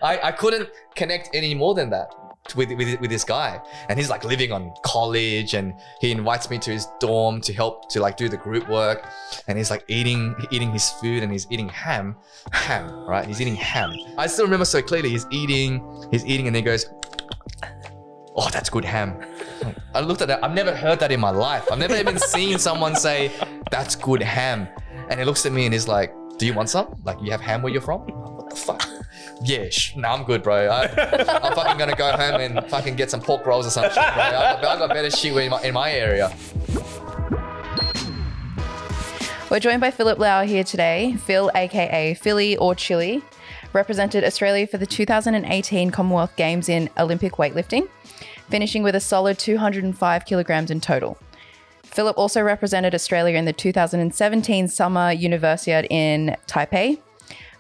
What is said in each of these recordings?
I couldn't connect any more than that with this guy. And he's like living on college, and he invites me to his dorm to help to like do the group work. And he's like eating his food, and he's eating ham, right? He's eating ham. I still remember so clearly. He's eating, and then he goes, "Oh, that's good ham." I looked at that. I've never heard that in my life. I've never even seen someone say, "That's good ham." And he looks at me and he's like, "Do you want some? Like, you have ham where you're from?" What the fuck? Yeah, nah, I'm good, bro. I'm fucking gonna go home and fucking get some pork rolls or some shit, bro. I got better shit in my area. We're joined by Phillip Liao here today. Phil, aka Philly or Chili, represented Australia for the 2018 Commonwealth Games in Olympic weightlifting, finishing with a solid 205 kilograms in total. Phillip also represented Australia in the 2017 Summer Universiade in Taipei,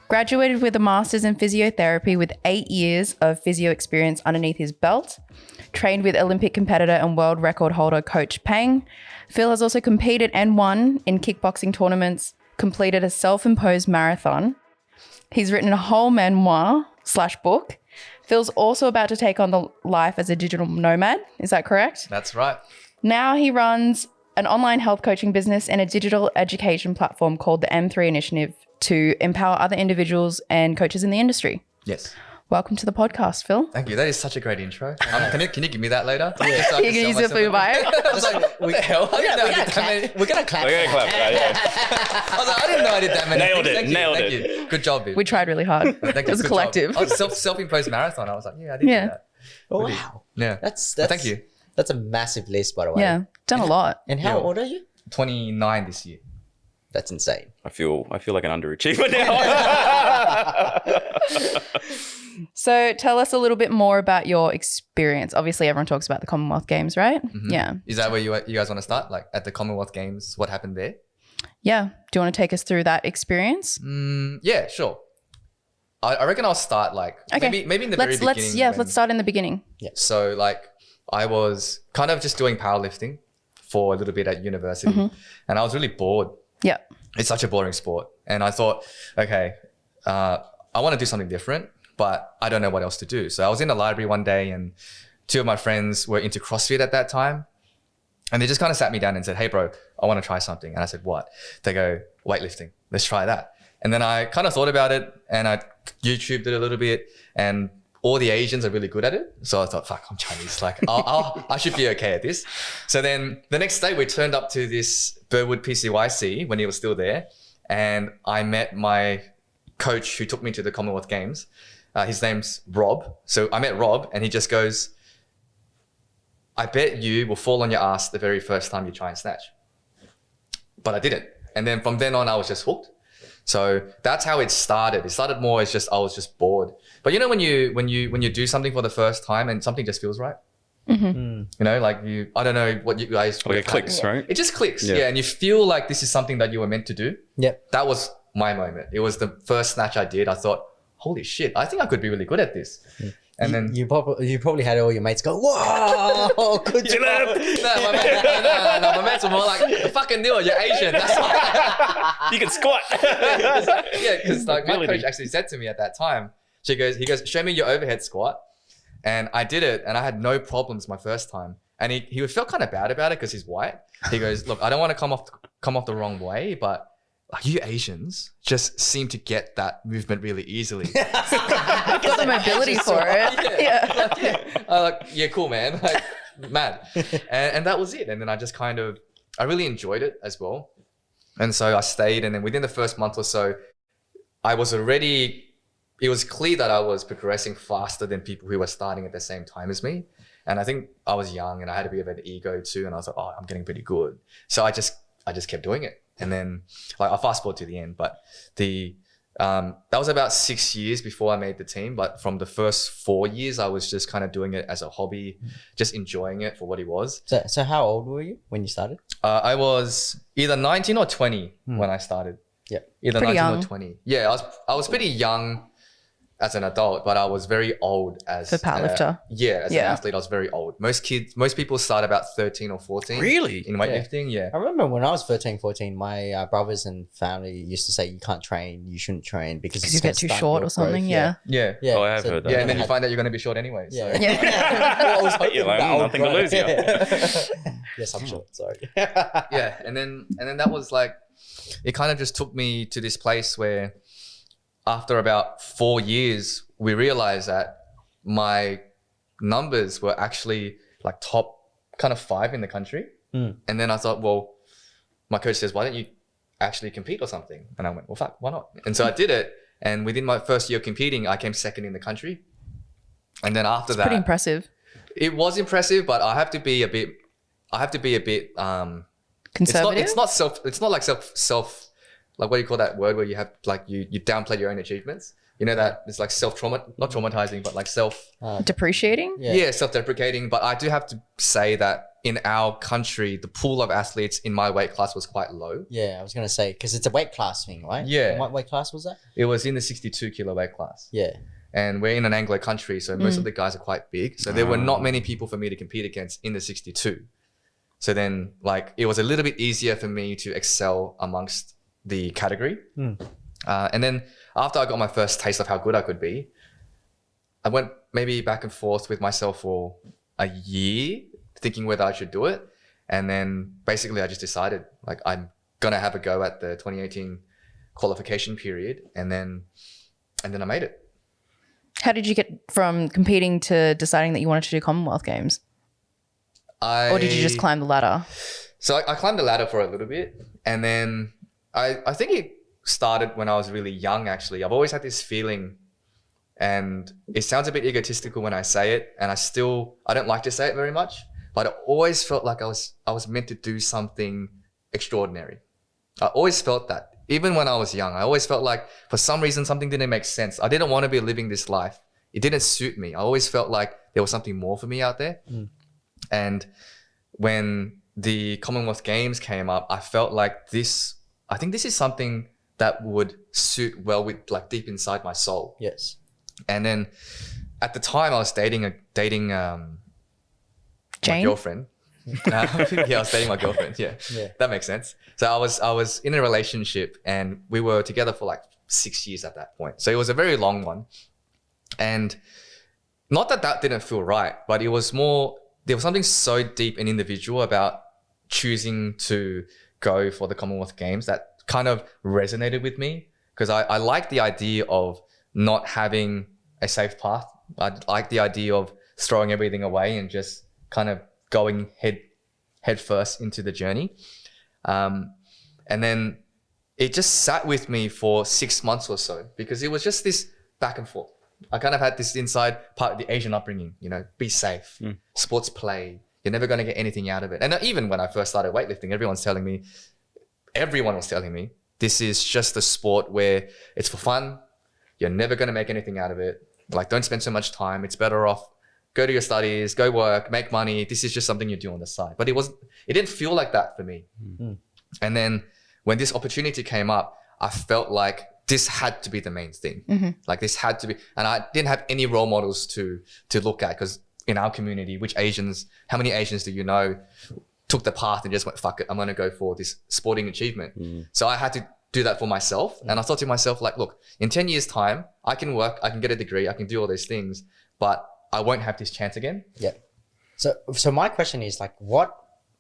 graduated with a master's in physiotherapy with 8 years of physio experience underneath his belt, trained with Olympic competitor and world record holder Coach Pang. Phil has also competed and won in kickboxing tournaments, completed a self-imposed marathon. He's written a whole memoir/book. Phil's also about to take on the life as a digital nomad. Is that correct? That's right. Now he runs an online health coaching business and a digital education platform called the M3 Initiative to empower other individuals and coaches in the industry. Yes. Welcome to the podcast, Phil. Thank you. That is such a great intro. Can you give me that later? You can use it for your bio. I was like, what the hell? We're gonna clap. We're gonna clap. I was like, I didn't know I did that many things. Nailed Thank it. you. Good job, babe. We tried really hard. Thank you. It was a Good collective. job. Oh, self-imposed marathon. I was like, yeah, I did do that. Oh, wow. Yeah. That's Thank you. That's a massive list, by the way. Yeah, done a lot. And how old are you? 29 this year. That's insane. I feel like an underachiever now. So tell us a little bit more about your experience. Obviously, everyone talks about the Commonwealth Games, right? Mm-hmm. Yeah. Is that where you guys want to start? Like at the Commonwealth Games, what happened there? Yeah. Do you want to take us through that experience? Yeah, sure. I reckon I'll start like maybe in the very beginning. Let's start in the beginning. Yeah. So like I was kind of just doing powerlifting for a little bit at university, and I was really bored. Yeah. It's such a boring sport. And I thought, okay, I want to do something different, but I don't know what else to do. So I was in the library one day, and two of my friends were into CrossFit at that time. And they just kind of sat me down and said, "Hey bro, I want to try something." And I said, "What?" They go, "Weightlifting. Let's try that." And then I kind of thought about it, and I YouTubed it a little bit, and all the Asians are really good at it. So I thought, fuck, I'm Chinese. Like, I should be okay at this. So then the next day we turned up to this Burwood PCYC when he was still there. And I met my coach who took me to the Commonwealth Games. His name's Rob. So I met Rob, and he just goes, "I bet you will fall on your ass the very first time you try and snatch." But I didn't. And then from then on, I was just hooked. So that's how it started. It started more as just, I was just bored. But you know, when you do something for the first time and something just feels right, you know, like I don't know what you guys. Like it clicks, right? It just clicks. Yeah. And you feel like this is something that you were meant to do. Yep. That was my moment. It was the first snatch I did. I thought, holy shit, I think I could be really good at this. And then you probably had all your mates go, "Whoa, good job." No, my mates were more like, "You fucking knew it, you're Asian." That's why. You can squat. Yeah, because like my coach actually said to me at that time, he goes, "Show me your overhead squat." And I did it, and I had no problems my first time. And he felt kind of bad about it because he's white. He goes, "Look, I don't want to come off the wrong way, but like you Asians just seem to get that movement really easily." You've got the mobility for it. Yeah, cool, man. Like, mad. And that was it. And then I just I really enjoyed it as well. And so I stayed. And then within the first month or so, it was clear that I was progressing faster than people who were starting at the same time as me. And I think I was young and I had a bit of an ego too. And I was like, oh, I'm getting pretty good. So I just kept doing it. And then like I fast forward to the end, but that was about 6 years before I made the team. But from the first 4 years, I was just kind of doing it as a hobby, just enjoying it for what it was. So how old were you when you started? I was either 19 or 20 when I started. Yeah. Either pretty 19 young. or 20. Yeah, I was pretty young as an adult, but I was very old as For powerlifter. As an athlete, I was very old. Most people start about 13 or 14. Really? In weightlifting, yeah. I remember when I was 13, 14, my brothers and family used to say, you can't train, you shouldn't train because you get too short or something. Yeah. Yeah. Oh, I have heard that. Yeah, and then you find out you're going to be short anyway. So. Yeah. Well, I was hoping You're like, that I would nothing to grow. lose here. Yes, I'm short. Sorry. Yeah, and then that was like, it kind of just took me to this place where after about 4 years, we realized that my numbers were actually like top kind of 5 in the country. And then I thought, well, my coach says, why don't you actually compete or something? And I went, well, fuck, why not? And so I did it. And within my first year of competing, I came second in the country. And then after that, Pretty impressive. it was impressive, but I have to be a bit Conservative? It's not like self like, what do you call that word where you have like you downplay your own achievements? You know, that it's like not traumatizing, but like Depreciating? self-deprecating. But I do have to say that in our country, the pool of athletes in my weight class was quite low. Yeah, I was going to say, because it's a weight class thing, right? Yeah. And what weight class was that? It was in the 62 kilo weight class. Yeah. And we're in an Anglo country, so most of the guys are quite big. So there were not many people for me to compete against in the 62. So then, like, it was a little bit easier for me to excel amongst the category. And then after I got my first taste of how good I could be, I went maybe back and forth with myself for a year, thinking whether I should do it. And then basically I just decided, like, I'm going to have a go at the 2018 qualification period. And then I made it. How did you get from competing to deciding that you wanted to do Commonwealth Games? Or did you just climb the ladder? So I climbed the ladder for a little bit, and then I think it started when I was really young, actually. I've always had this feeling, and it sounds a bit egotistical when I say it, and I don't like to say it very much, but I always felt like I was meant to do something extraordinary. I always felt that. Even when I was young, I always felt like for some reason something didn't make sense. I didn't want to be living this life. It didn't suit me. I always felt like there was something more for me out there. And when the Commonwealth Games came up, I felt like I think this is something that would suit well with, like, deep inside my soul. Yes. And then at the time I was dating my Jane? girlfriend. I was dating my girlfriend. Yeah, that makes sense. So I was in a relationship, and we were together for like 6 years at that point. So it was a very long one. And not that didn't feel right, but it was more, there was something so deep and individual about choosing to go for the Commonwealth Games that kind of resonated with me, because I like the idea of not having a safe path. I like the idea of throwing everything away and just kind of going head first into the journey. And then it just sat with me for 6 months or so, because it was just this back and forth. I kind of had this inside part of the Asian upbringing, you know, be safe, sports play, you're never going to get anything out of it. And even when I first started weightlifting, everyone was telling me, this is just a sport where it's for fun. You're never going to make anything out of it. Like, don't spend so much time. It's better off, go to your studies, go work, make money. This is just something you do on the side. But it didn't feel like that for me. And then when this opportunity came up, I felt like this had to be the main thing. Like, this had to be, and I didn't have any role models to look at, because in our community, how many Asians do you know took the path and just went, fuck it, I'm going to go for this sporting achievement. So I had to do that for myself. And I thought to myself, like, look, in 10 years time, I can work, I can get a degree, I can do all these things, but I won't have this chance again. Yeah. So my question is, like, what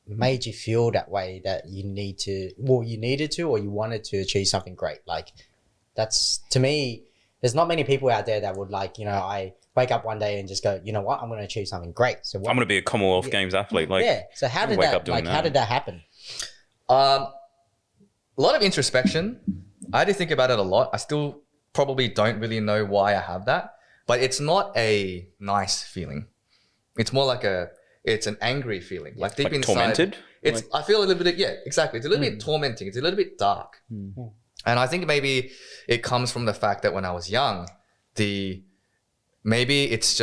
made you feel that way, that you needed to, or you wanted to achieve something great? Like, that's, to me, there's not many people out there that would, like, you know, I wake up one day and just go, you know what, I'm going to achieve something great. So I'm going to be a Commonwealth Games athlete. Like, So how did that happen? A lot of introspection. I had to think about it a lot. I still probably don't really know why I have that, but it's not a nice feeling. It's more like it's an angry feeling. Like, deep inside. Tormented? I feel a little bit, exactly. It's a little bit tormenting. It's a little bit dark. And I think maybe it comes from the fact that when I was young, maybe it's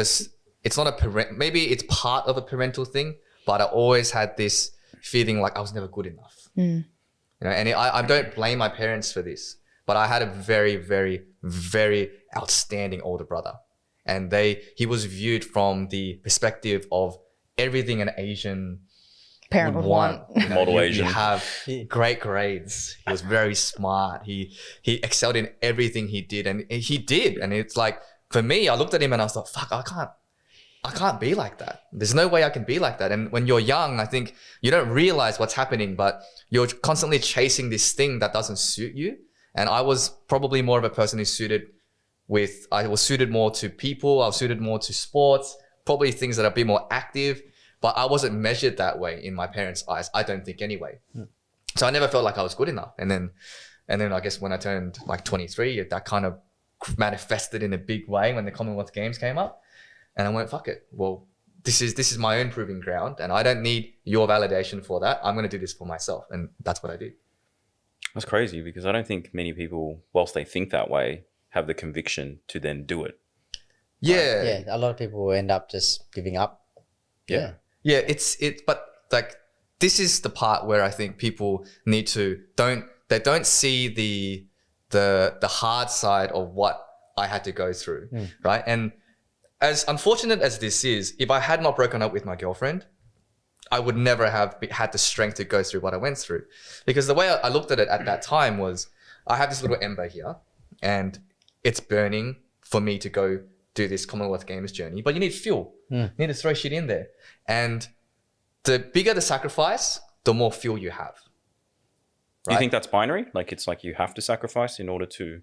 part of a parental thing, but I always had this feeling like I was never good enough. You know, and I don't blame my parents for this, but I had a very, very, very outstanding older brother. And he was viewed from the perspective of everything an Asian Parent would want. You know, Model you Asian. have great grades. He was very smart. He excelled in everything he did. And it's like, for me, I looked at him and I was like, fuck, I can't be like that. There's no way I can be like that. And when you're young, I think you don't realize what's happening, but you're constantly chasing this thing that doesn't suit you. And I was probably more of a person I was suited more to people. I was suited more to sports, probably things that are a bit more active, but I wasn't measured that way in my parents' eyes. I don't think anyway. So I never felt like I was good enough. And then I guess when I turned like 23, that kind of manifested in a big way when the Commonwealth Games came up. And I went, fuck it. Well, this is my own proving ground and I don't need your validation for that. I'm going to do this for myself. And that's what I did. That's crazy because I don't think many people, whilst they think that way, have the conviction to then do it. Yeah. Yeah, a lot of people will end up just giving up. Yeah. Yeah, but like this is the part where I think people need to don't see the hard side of what I had to go through, right? And as unfortunate as this is, if I had not broken up with my girlfriend, I would never have had the strength to go through what I went through. Because the way I looked at it at that time was, I have this little ember here and it's burning for me to go do this Commonwealth Games journey, but you need fuel. You need to throw shit in there. And the bigger the sacrifice, the more fuel you have. Do you think that's binary? Like it's like you have to sacrifice in order to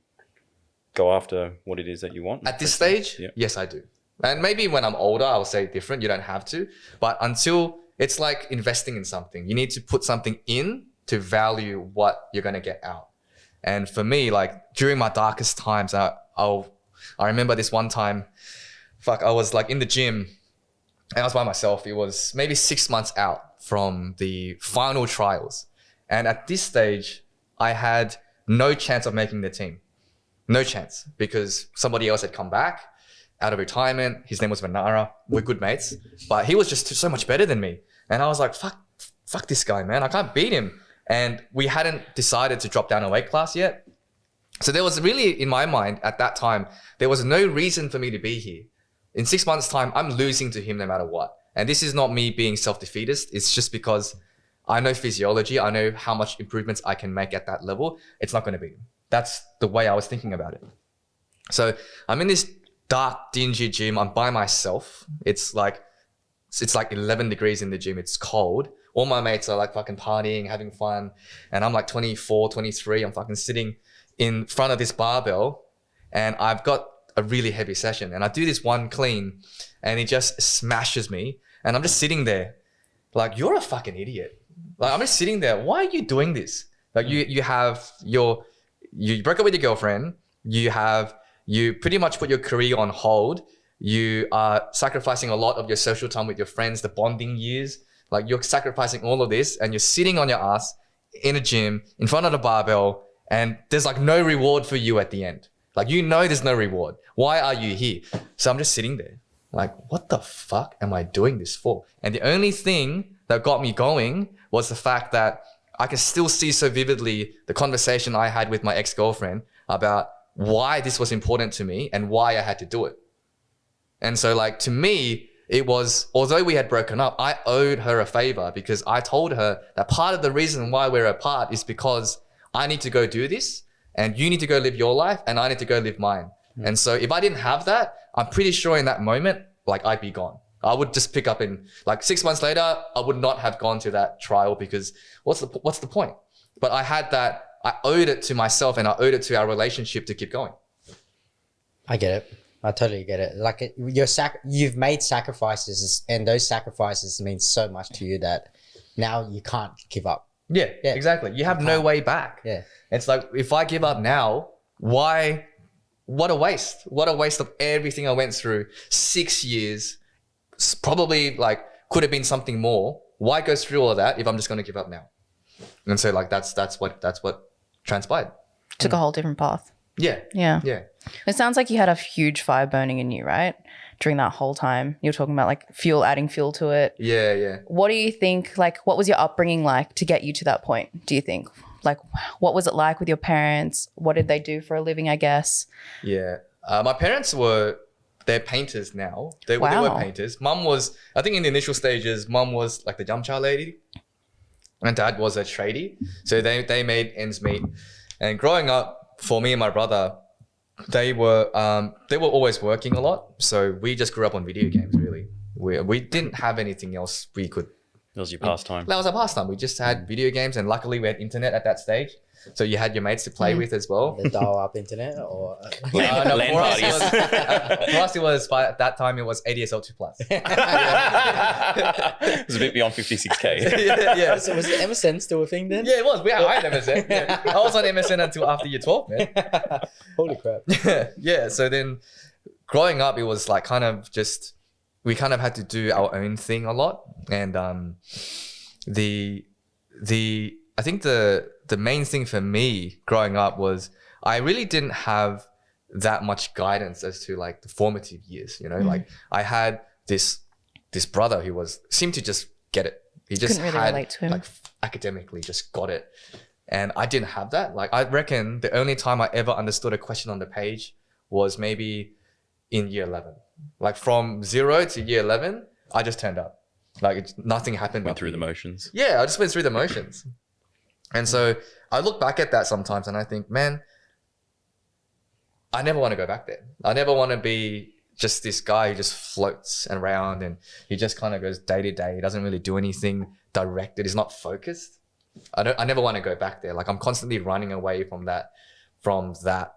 go after what it is that you want? At this stage, yes, I do. And maybe when I'm older, I'll say different. You don't have to. But until it's like investing in something. You need to put something in to value what you're going to get out. And for me, like during my darkest times, I remember this one time, I was like in the gym and I was by myself. It was maybe 6 months out from the final trials. And at this stage, I had no chance of making the team. No chance because somebody else had come back out of retirement. His name was Vanara. We're good mates, but he was just so much better than me. And I was like, fuck this guy, man. I can't beat him. And we hadn't decided to drop down a weight class yet. So there was really, in my mind at that time, there was no reason for me to be here. In 6 months' time, I'm losing to him no matter what. And this is not me being self-defeatist. It's just because I know physiology. I know how much improvements I can make at that level. It's not going to beat him. That's the way I was thinking about it. So I'm in this dark, dingy gym. I'm by myself. It's like 11 degrees in the gym. It's cold. All my mates are like fucking partying, having fun. And I'm like 24, 23. I'm fucking sitting in front of this barbell and I've got a really heavy session. And I do this one clean and it just smashes me. And I'm just sitting there like, you're a fucking idiot. Like, I'm just sitting there. Why are you doing this? Like you broke up with your girlfriend. You pretty much put your career on hold. You are sacrificing a lot of your social time with your friends, the bonding years. Like you're sacrificing all of this and you're sitting on your ass in a gym in front of the barbell and there's like no reward for you at the end. Like, you know, there's no reward. Why are you here? So I'm just sitting there like, what the fuck am I doing this for? And the only thing that got me going was the fact that I can still see so vividly the conversation I had with my ex-girlfriend about why this was important to me and why I had to do it. And so like, to me, it was, although we had broken up, I owed her a favor because I told her that part of the reason why we're apart is because I need to go do this and you need to go live your life and I need to go live mine. And so if I didn't have that, I'm pretty sure in that moment, like I'd be gone. I would just pick up in like 6 months later, I would not have gone to that trial because what's the point? But I had that, I owed it to myself and I owed it to our relationship to keep going. I get it. I totally get it. Like you've made sacrifices and those sacrifices mean so much to you that now you can't give up. Yeah, exactly. You have no way back. Yeah. It's like, if I give up now, why? What a waste. What a waste of everything I went through. 6 years, probably like could have been something more. Why go through all of that if I'm just going to give up now? And so like, that's what transpired. Took a whole different path. Yeah. Yeah. Yeah. It sounds like you had a huge fire burning in you, right? During that whole time. You're talking about like adding fuel to it. Yeah, yeah. What do you think, like, what was your upbringing like to get you to that point, do you think? Like, what was it like with your parents? What did they do for a living, I guess? Yeah. My parents they're painters now. They were Wow. painters. Mum was, I think in the initial stages, mum was like the jump child lady and dad was a tradie. So they made ends meet. And growing up, for me and my brother, they were always working a lot. So we just grew up on video games, really. We didn't have anything else we could. That was your pastime. That was our pastime. We just had video games, and luckily we had internet at that stage. So you had your mates to play with as well. The dial-up internet or LAN parties. For us, it was at that time. It was ADSL 2+. It was a bit beyond 56K. yeah. So was MSN still a thing then? Yeah, it was. I had MSN. Yeah. I was on MSN until after year 12, man. Holy crap. Yeah. So then, growing up, it was like kind of just we kind of had to do our own thing a lot, and I think the main thing for me growing up was I really didn't have that much guidance as to like the formative years, you know, like I had this brother who seemed to just get it. He just Couldn't really relate to him. like academically just got it. And I didn't have that. Like I reckon the only time I ever understood a question on the page was maybe in year 11. Like from 0 to year 11, I just turned up. Like nothing happened. Went through the motions. Yeah, I just went through the motions. And so I look back at that sometimes and I think, man, I never want to go back there. I never want to be just this guy who just floats around and he just kind of goes day to day. He doesn't really do anything directed. He's not focused. I never want to go back there. Like I'm constantly running away from that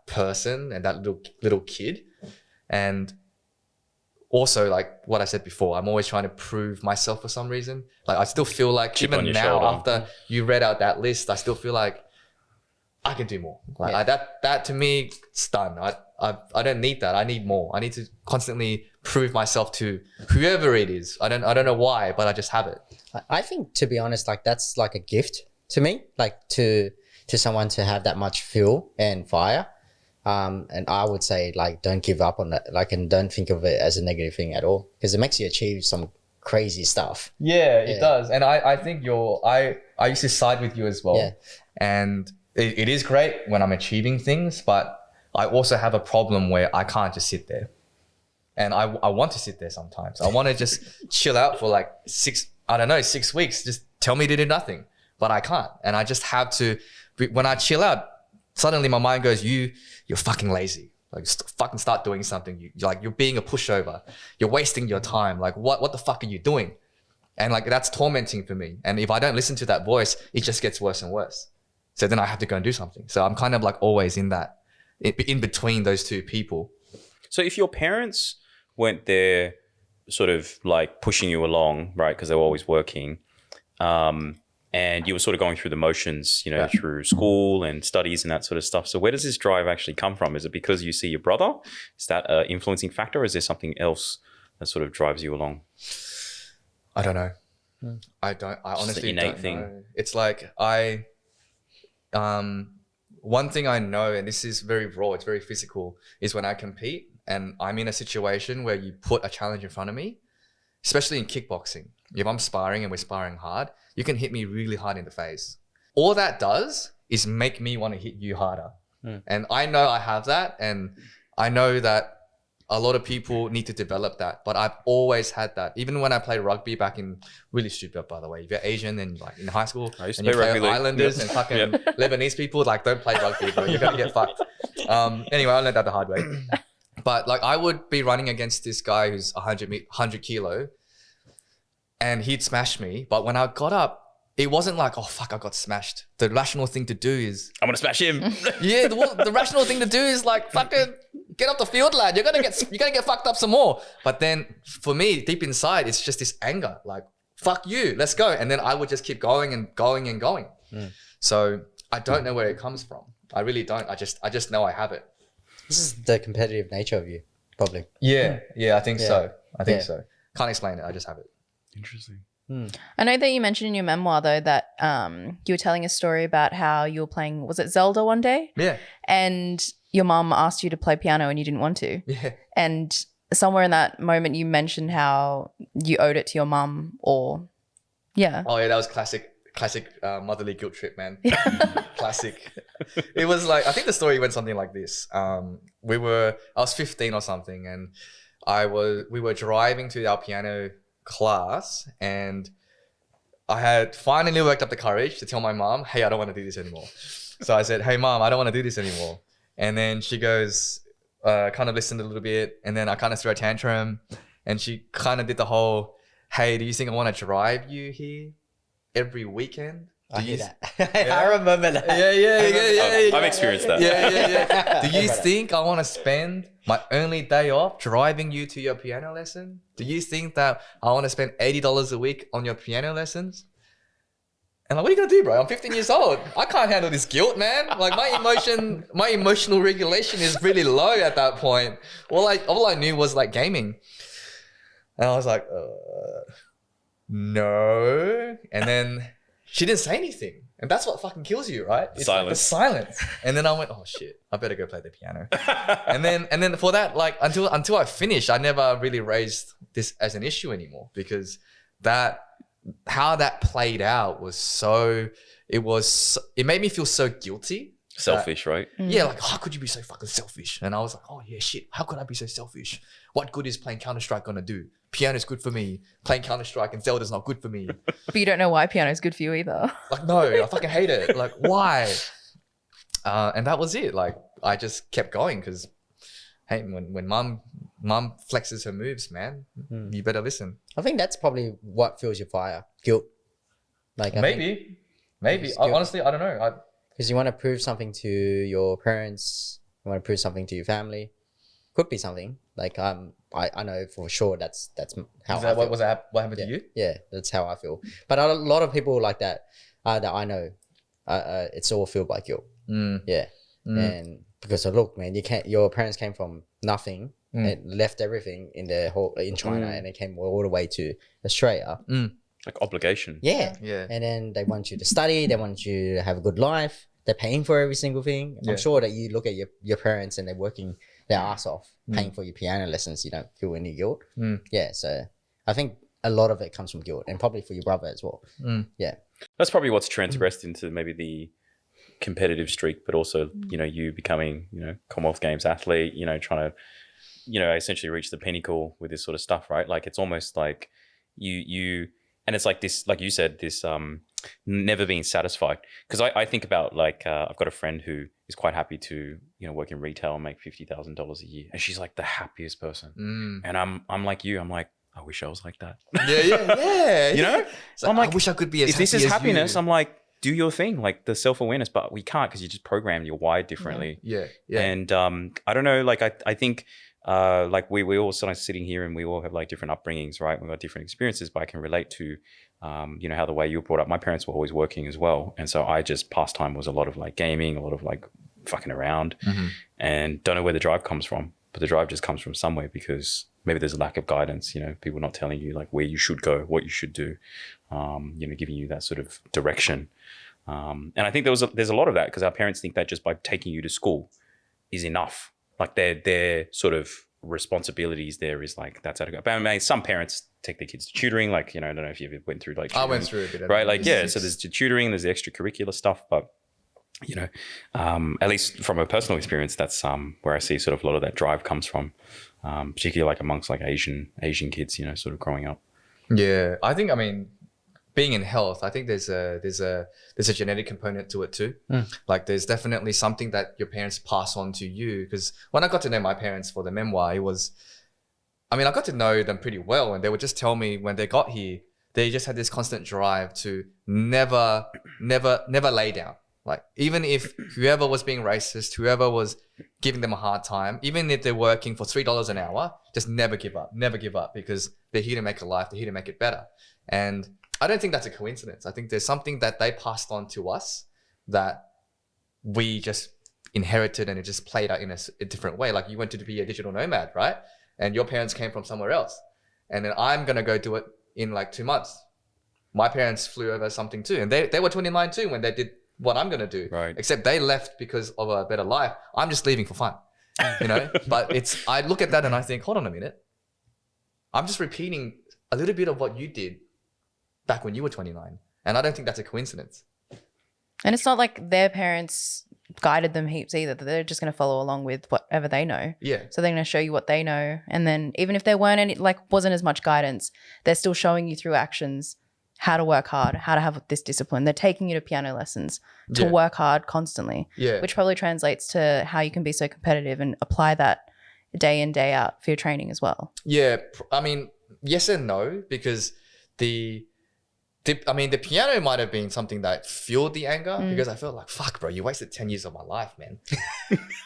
person and that little kid. And also, like what I said before, I'm always trying to prove myself for some reason. Like I still feel like Chip on even your now, shoulder. after you read out that list, I still feel like I can do more. Like that to me, it's done. I don't need that. I need more. I need to constantly prove myself to whoever it is. I don't know why, but I just have it. I think, to be honest, like that's like a gift to me, like to someone to have that much fuel and fire. And I would say, like, don't give up on that, like, and don't think of it as a negative thing at all, because it makes you achieve some crazy stuff. Yeah, it does. And I think I used to side with you as well. Yeah. And it is great when I'm achieving things, but I also have a problem where I can't just sit there. And I want to sit there sometimes. I want to just chill out for like 6 weeks. Just tell me to do nothing. But I can't. And I just have to, when I chill out, suddenly my mind goes, you're fucking lazy. Like fucking start doing something. You're being a pushover. You're wasting your time. Like what the fuck are you doing? And like that's tormenting for me. And if I don't listen to that voice, it just gets worse and worse. So then I have to go and do something. So I'm kind of like always in between those two people. So if your parents weren't there sort of like pushing you along, right, because they were always working, and you were sort of going through the motions, you know, through school and studies and that sort of stuff. So where does this drive actually come from? Is it because you see your brother? Is that an influencing factor, or is there something else that sort of drives you along? I don't know. I honestly don't know. It's like one thing I know, and this is very raw, it's very physical, is when I compete and I'm in a situation where you put a challenge in front of me, especially in kickboxing. If I'm sparring and we're sparring hard, you can hit me really hard in the face. All that does is make me want to hit you harder. And I know I have that, and I know that a lot of people need to develop that, but I've always had that. Even when I played rugby back in, really stupid by the way, if you're Asian and like in high school and you play Islanders and fucking Lebanese people, like don't play rugby, bro. You're gonna get fucked. Anyway, I learned that the hard way. But like I would be running against this guy who's 100 kilo and he'd smash me. But when I got up, it wasn't like, oh fuck, I got smashed. The rational thing to do is, I'm gonna smash him. yeah, the rational thing to do is like fucking get off the field, lad. You're gonna get fucked up some more. But then for me, deep inside, it's just this anger, like fuck you, let's go. And then I would just keep going and going and going. So I don't know where it comes from. I really don't. I just know I have it. This is the competitive nature of you, probably. Yeah, I think so. I think so. Can't explain it. I just have it. Interesting. I know that you mentioned in your memoir though that you were telling a story about how you were playing, was it Zelda one day? Yeah. And your mum asked you to play piano and you didn't want to. Yeah. And somewhere in that moment you mentioned how you owed it to your mum or, yeah. Oh yeah, that was classic Classic motherly guilt trip, man. Classic. It was like, I think the story went something like this. I was 15 or something, and we were driving to our piano class, and I had finally worked up the courage to tell my mom, hey, I don't want to do this anymore. So I said, hey mom, I don't want to do this anymore. And then she goes, kind of listened a little bit, and then I kind of threw a tantrum, and she kind of did the whole, hey, do you think I want to drive you here every weekend? I hear that. I remember that. Yeah. I've experienced that. Yeah. Do you think I want to spend my only day off driving you to your piano lesson? Do you think that I want to spend $80 a week on your piano lessons? And like, what are you gonna do, bro? I'm 15 years old. I can't handle this guilt, man. Like my emotional regulation is really low at that point. All I knew was like gaming. And I was like, no. And then she didn't say anything. And that's what fucking kills you, right? It's silence. Like the silence. And then I went, oh shit, I better go play the piano. and then for that, like until I finished, I never really raised this as an issue anymore, because how that played out was it made me feel so guilty. Selfish, right? Yeah, like, how could you be so fucking selfish? And I was like, oh yeah, shit, how could I be so selfish? What good is playing Counter-Strike gonna do? Piano's good for me. Playing Counter-Strike and Zelda's not good for me. But you don't know why piano is good for you either. Like, no, I fucking hate it. Like, why? And that was it. Like, I just kept going because, hey, when mum flexes her moves, man, you better listen. I think that's probably what fuels your fire. Guilt. Like Maybe. Honestly, I don't know. Because you want to prove something to your parents. You want to prove something to your family. Could be something. Like I know for sure that's how I feel. What happened to you? Yeah, that's how I feel. But a lot of people like that that I know, it's all fueled by guilt. Yeah, and because look, man, your parents came from nothing and left everything in China, and they came all the way to Australia. Like obligation. Yeah. Yeah. And then they want you to study. They want you to have a good life. They're paying for every single thing. Yeah. I'm sure that you look at your parents and they're working their ass off, paying for your piano lessons. You don't feel any guilt. Yeah. So I think a lot of it comes from guilt, and probably for your brother as well. Yeah. That's probably what's transgressed into maybe the competitive streak, but also, you becoming, Commonwealth Games athlete, trying to, essentially reach the pinnacle with this sort of stuff, right? Like, it's almost like you and it's like this, like you said, this never being satisfied. Because I think about, like, I've got a friend who is quite happy to, work in retail and make $50,000 a year. And she's like the happiest person. And I'm like you, I'm like, I wish I was like that. Yeah. So I'm like, I wish I could be as if this happy is as happiness, you. I'm like, do your thing, like the self-awareness, but we can't because you just programmed, you're wired differently. Yeah. And I don't know, like I think like we all sort of sitting here and we all have like different upbringings, right? We've got different experiences, but I can relate to, how the way you were brought up. My parents were always working as well. And so pastime was a lot of like gaming, a lot of like fucking around, and don't know where the drive comes from, but the drive just comes from somewhere because maybe there's a lack of guidance, people not telling you like where you should go, what you should do, giving you that sort of direction. And I think there's a lot of that because our parents think that just by taking you to school is enough. Like their sort of responsibilities there is like, that's how to go. But I mean, some parents take their kids to tutoring. Like, I don't know if you ever went through like tutoring, I went through a bit of right? Like, yeah, so there's the tutoring, there's the extracurricular stuff, but at least from a personal experience, that's where I see sort of a lot of that drive comes from, particularly like amongst like Asian kids, sort of growing up. Yeah, I think, being in health, I think there's a genetic component to it too. Like there's definitely something that your parents pass on to you. Because when I got to know my parents for the memoir, it was, I got to know them pretty well, and they would just tell me when they got here, they just had this constant drive to never lay down. Like even if whoever was being racist, whoever was giving them a hard time, even if they're working for $3 an hour, just never give up because they're here to make a life, they're here to make it better. And I don't think that's a coincidence. I think there's something that they passed on to us that we just inherited, and it just played out in a different way. Like you went to be a digital nomad, right? And your parents came from somewhere else. And then I'm going to go do it in like 2 months. My parents flew over something too. And they were 29 too when they did what I'm going to do. Right. Except they left because of a better life. I'm just leaving for fun, But I look at that and I think, hold on a minute. I'm just repeating a little bit of what you did back when you were 29. And I don't think that's a coincidence. And it's not like their parents guided them heaps either. They're just going to follow along with whatever they know. Yeah. So they're going to show you what they know. And then even if there weren't any, wasn't as much guidance, they're still showing you through actions how to work hard, how to have this discipline. They're taking you to piano lessons to work hard constantly, which probably translates to how you can be so competitive and apply that day in, day out for your training as well. Yeah. I mean, yes and no, because the piano might have been something that fueled the anger because I felt like, fuck, bro, you wasted 10 years of my life, man.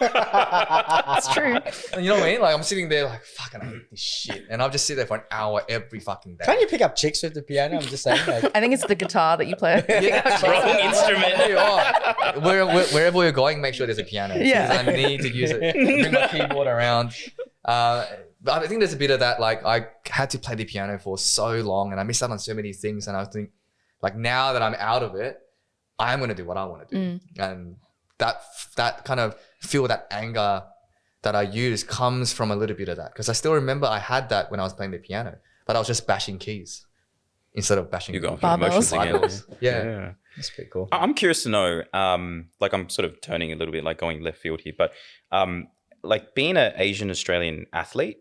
That's true. You know what I mean? Like, I'm sitting there like, fucking, I hate this shit. And I'll just sit there for an hour every fucking day. Can't you pick up chicks with the piano? I'm just saying. Like, I think it's the guitar that you play. Wrong instrument. Wherever we're going, make sure there's a piano. Yeah. I need to use it. Bring my keyboard around. But I think there's a bit of that, like I had to play the piano for so long and I missed out on so many things. And I think like now that I'm out of it, I'm going to do what I want to do. And that kind of feel, that anger that I use comes from a little bit of that. Because I still remember I had that when I was playing the piano, but I was just bashing keys instead of bashing You got barbells. emotions again. Yeah. that's pretty cool. I'm curious to know, like I'm sort of turning a little bit, like going left field here, but like being an Asian Australian athlete,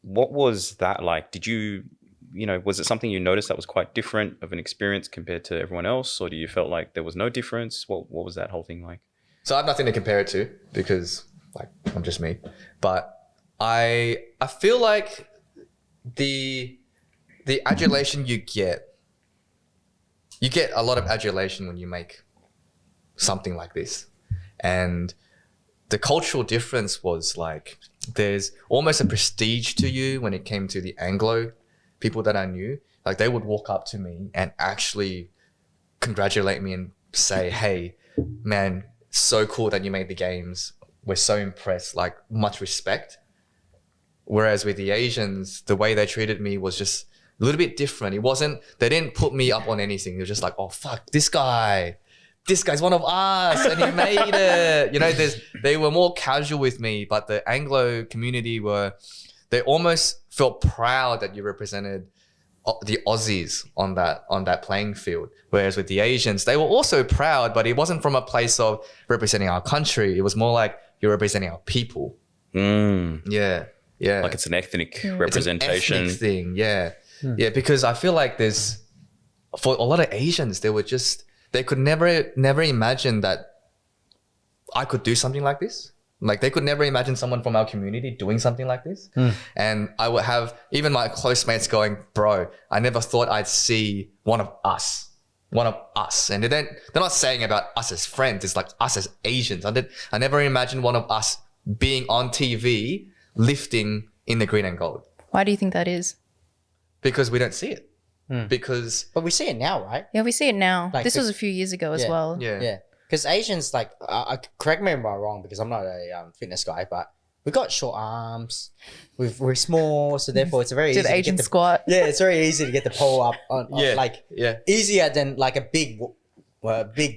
what was that like? Did you know, was it something you noticed that was quite different of an experience compared to everyone else? Or do you felt like there was no difference? What was that whole thing like? So I have nothing to compare it to because like I'm just me. But I feel like the adulation you get a lot of adulation when you make something like this. And the cultural difference was like there's almost a prestige to you when it came to the Anglo people that I knew. Like they would walk up to me and actually congratulate me and say, hey, man, so cool that you made the games. We're so impressed, like much respect. Whereas with the Asians, the way they treated me was just a little bit different. They didn't put me up on anything. It was just like, oh, fuck, this guy's one of us and he made it. You know, they were more casual with me, but the Anglo community they almost felt proud that you represented the Aussies on that playing field. Whereas with the Asians, they were also proud, but it wasn't from a place of representing our country. It was more like you're representing our people. Yeah. Yeah. Like it's an ethnic representation. It's an ethnic thing. Yeah. Yeah. Because I feel like for a lot of Asians, they could never imagine that I could do something like this. Like they could never imagine someone from our community doing something like this. And I would have even my close mates going, bro, I never thought I'd see one of us. And they're not saying about us as friends. It's like us as Asians. I never imagined one of us being on TV lifting in the green and gold. Why do you think that is? Because we don't see it. But we see it now, right? Yeah, we see it now. Like this was a few years ago as well. Yeah. Because Asians, like, correct me if I'm wrong, because I'm not a fitness guy, but we got short arms. We're small, so therefore it's very easy Do the Asian to squat. Yeah, it's very easy to get the pole up. Easier than like a big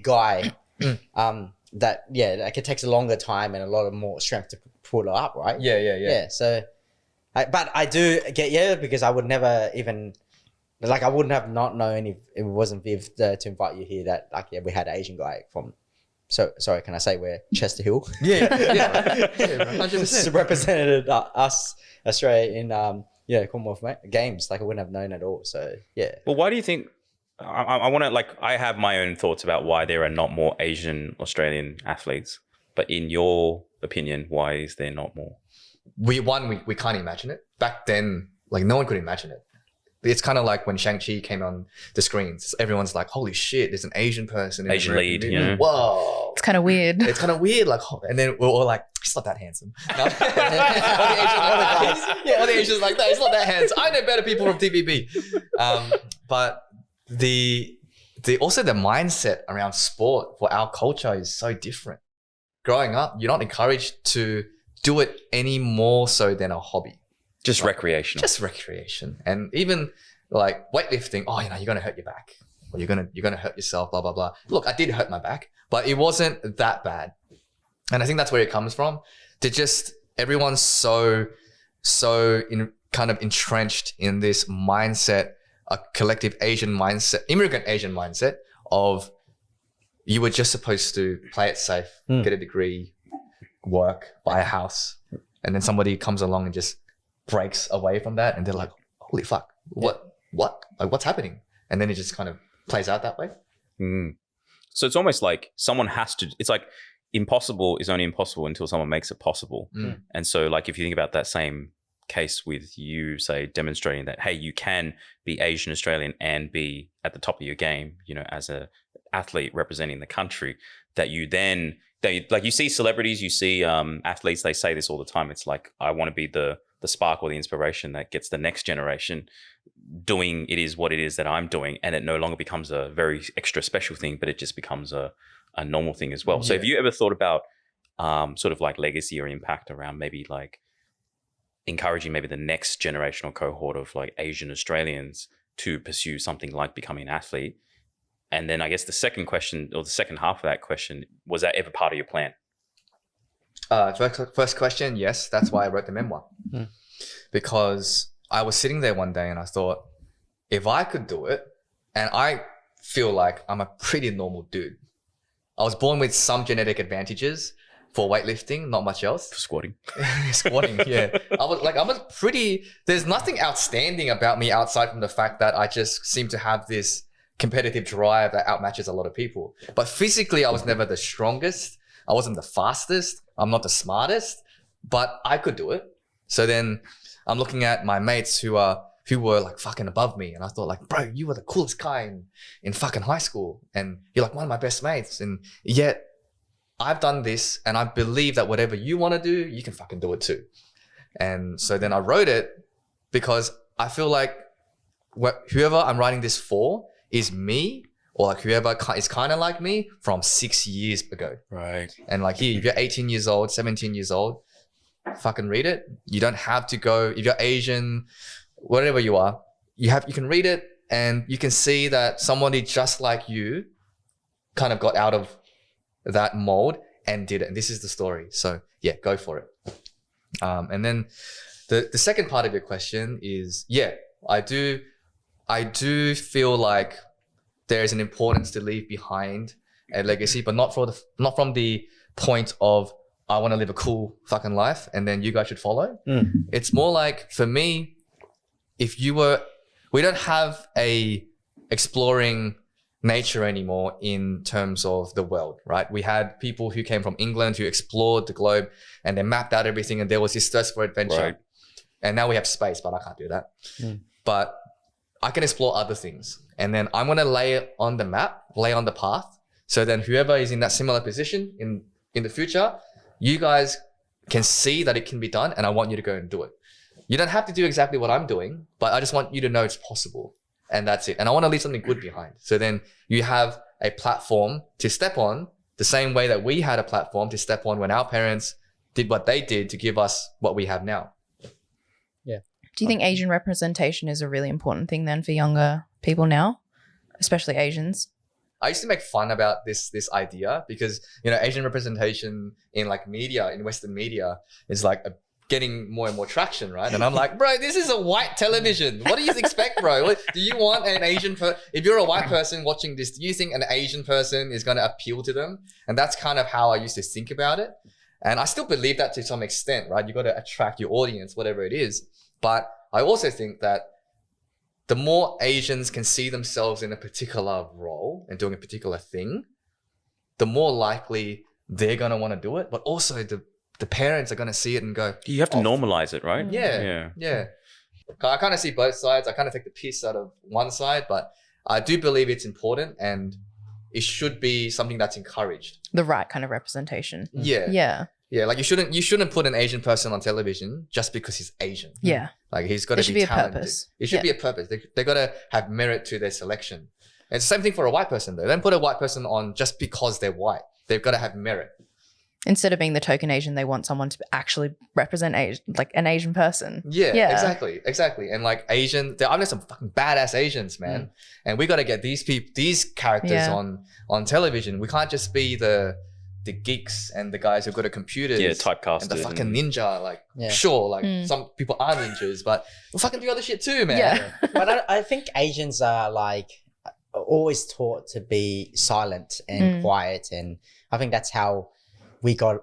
guy. That like it takes a longer time and a lot of more strength to pull it up, right? Yeah. So, but I do get you because I would never even. Like I wouldn't have not known if it wasn't Viv to invite you here that like we had an Asian guy from. So sorry, can I say we're Chester Hill? Yeah, 100%. Represented us Australia in Commonwealth Games. Like I wouldn't have known at all. So yeah. Well, why do you think? I want to I have my own thoughts about why there are not more Asian Australian athletes. But in your opinion, why is there not more? We can't imagine it back then. Like no one could imagine it. It's kind of like when Shang-Chi came on the screens. Everyone's like, holy shit, there's an Asian person. Asian lead, you know. Whoa. It's kind of weird. It's kind of weird. Like, and then we're all like, he's not that handsome. No? all the Asians like that. He's not that handsome. I know better people from TVB. But also the mindset around sport for our culture is so different. Growing up, you're not encouraged to do it any more so than a hobby. Just recreational. Just recreation. And even like weightlifting, you're going to hurt your back or you're going to hurt yourself, blah, blah, blah. Look, I did hurt my back, but it wasn't that bad. And I think that's where it comes from. Everyone's so kind of entrenched in this mindset a collective Asian mindset, immigrant Asian mindset of you were just supposed to play it safe, get a degree, work, buy a house. And then somebody comes along and just breaks away from that. And they're like, holy fuck, what? Like, what's happening? And then it just kind of plays out that way. So it's almost like someone has to, it's like impossible is only impossible until someone makes it possible. And so like, if you think about that same case with you, say, demonstrating that, hey, you can be Asian Australian and be at the top of your game, you know, as a athlete representing the country, that you then, like you see celebrities, you see athletes, they say this all the time. It's like, I want to be the spark or the inspiration that gets the next generation doing it is what it is that I'm doing. And it no longer becomes a very extra special thing, but it just becomes a normal thing as well. Yeah. So have you ever thought about sort of like legacy or impact around maybe like encouraging maybe the next generational cohort of like Asian Australians to pursue something like becoming an athlete? And then I guess the second question, or the second half of that question, was that ever part of your plan? First question, yes. That's why I wrote the memoir. Because I was sitting there one day and I thought, if I could do it, and I feel like I'm a pretty normal dude. I was born with some genetic advantages for weightlifting, not much else. For squatting. Squatting, yeah. There's nothing outstanding about me outside from the fact that I just seem to have this competitive drive that outmatches a lot of people. But physically, I was never the strongest. I wasn't the fastest. I'm not the smartest, but I could do it. So then I'm looking at my mates who were like fucking above me. And I thought like, bro, you were the coolest guy in fucking high school. And you're like one of my best mates. And yet I've done this and I believe that whatever you want to do, you can fucking do it too. And so then I wrote it because I feel like whoever I'm writing this for is me, or like whoever is kind of like me from 6 years ago. Right. And like here, if you're 18 years old, 17 years old, fucking read it. You don't have to go, if you're Asian, whatever you are, you can read it and you can see that somebody just like you kind of got out of that mold and did it. And this is the story. So yeah, go for it. And then the second part of your question is, yeah, I do feel like there is an importance to leave behind a legacy, but not from the point of I want to live a cool fucking life and then you guys should follow. It's more like, for me, we don't have a exploring nature anymore in terms of the world, right? We had people who came from England who explored the globe and they mapped out everything and there was this thirst for adventure. Right. And now we have space, but I can't do that. But I can explore other things. And then I'm going to lay on the map, lay on the path. So then whoever is in that similar position in the future, you guys can see that it can be done. And I want you to go and do it. You don't have to do exactly what I'm doing, but I just want you to know it's possible. And that's it. And I want to leave something good behind. So then you have a platform to step on the same way that we had a platform to step on when our parents did what they did to give us what we have now. Yeah. Do you think Asian representation is a really important thing then for younger people now, especially Asians? I used to make fun about this idea because, you know, Asian representation in like media, in Western media is like getting more and more traction, right? And I'm like, bro, this is a white television. What do you expect, bro? Do you want an Asian if you're a white person watching this, do you think an Asian person is going to appeal to them? And that's kind of how I used to think about it. And I still believe that to some extent, right? You got to attract your audience, whatever it is. But I also think that the more Asians can see themselves in a particular role and doing a particular thing, the more likely they're going to want to do it. But also the parents are going to see it and go, you have to normalize it, right? Yeah. I kind of see both sides. I kind of take the piss out of one side, but I do believe it's important and it should be something that's encouraged. The right kind of representation. Yeah. Like you shouldn't put an Asian person on television just because he's Asian. Yeah. Like he's got to be talented. Purpose. It should be a purpose. They got to have merit to their selection. And it's the same thing for a white person though. Don't put a white person on just because they're white. They've got to have merit. Instead of being the token Asian, they want someone to actually represent like an Asian person. Yeah. Exactly. And like I've met some fucking badass Asians, man. And we got to get these characters on television. We can't just be the the geeks and the guys who go to computers. Yeah, typecasted And the fucking ninja. Like, Yeah. sure, like some people are ninjas, but we'll fucking do other shit too, man. Yeah. But I think Asians are like always taught to be silent and quiet, and I think that's how we got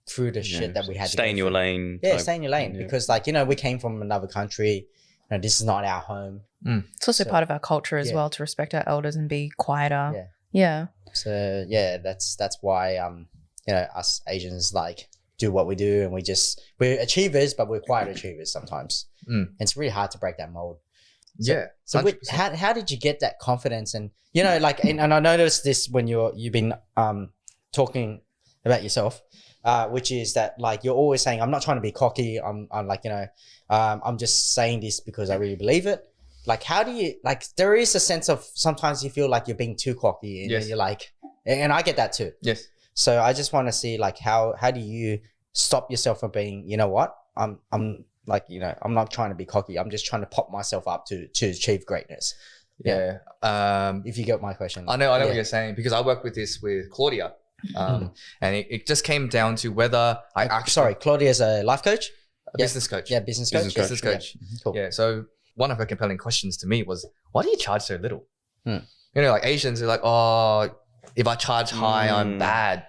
through the shit that we had. Stay in your lane. Yeah, type. stay in your lane because, like, you know, we came from another country. You know, this is not our home. It's also part of our culture as well to respect our elders and be quieter. Yeah. Yeah. So yeah, that's why you know, us Asians like do what we do, and we're achievers, but we're quiet achievers sometimes. And it's really hard to break that mold. Yeah. So how did you get that confidence? And you know, like, and I noticed this when you've been talking about yourself, which is that like you're always saying, I'm not trying to be cocky. I'm like, you know, I'm just saying this because I really believe it. Like, how do you, like, there is a sense of sometimes you feel like you're being too cocky, and Yes. you're like, and I get that too. Yes. So I just want to see like how do you stop yourself from being, you know what, I'm like, you know, I'm not trying to be cocky. I'm just trying to pop myself up to achieve greatness. Yeah. If you get my question. I know what you're saying, because I work with Claudia. And it just came down to whether I actually... Sorry, Claudia's a life coach? business coach. Yeah, business coach. Business coach. Yeah. Cool. Yeah. So one of her compelling questions to me was, why do you charge so little? Hmm. You know, like Asians are like, oh, if I charge high, I'm bad.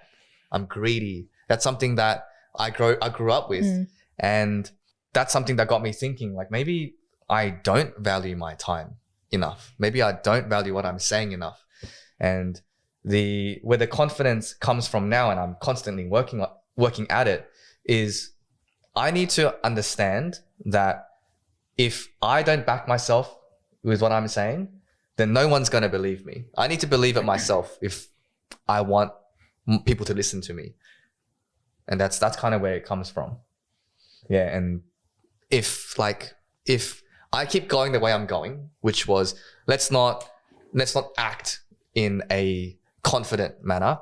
I'm greedy. That's something that I grew up with. And that's something that got me thinking, like, maybe I don't value my time enough. Maybe I don't value what I'm saying enough. And where the confidence comes from now, and I'm constantly working at it, is I need to understand that if I don't back myself with what I'm saying, then no one's going to believe me. I need to believe it myself if I want people to listen to me. And that's kind of where it comes from. Yeah. And if I keep going the way I'm going, which was, let's not act in a confident manner,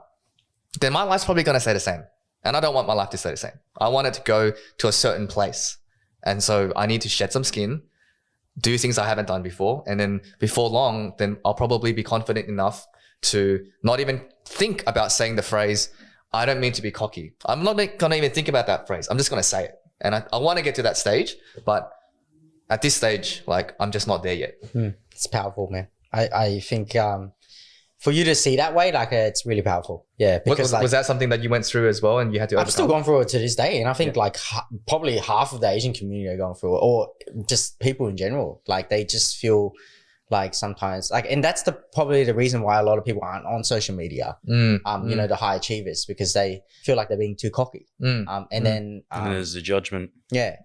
then my life's probably going to stay the same. And I don't want my life to stay the same. I want it to go to a certain place. And so I need to shed some skin, do things I haven't done before. And then before long, then I'll probably be confident enough to not even think about saying the phrase, I don't mean to be cocky. I'm not going to even think about that phrase. I'm just going to say it. And I want to get to that stage. But at this stage, like, I'm just not there yet. It's powerful, man. I think for you to see that way, like, it's really powerful. Yeah. Because was that something that you went through as well and you had to overcome? I'm still going through it to this day. And I think like probably half of the Asian community are going through it, or just people in general. Like, they just feel like sometimes, like, and that's probably the reason why a lot of people aren't on social media, you know, the high achievers, because they feel like they're being too cocky. And then there's the judgment. Yeah.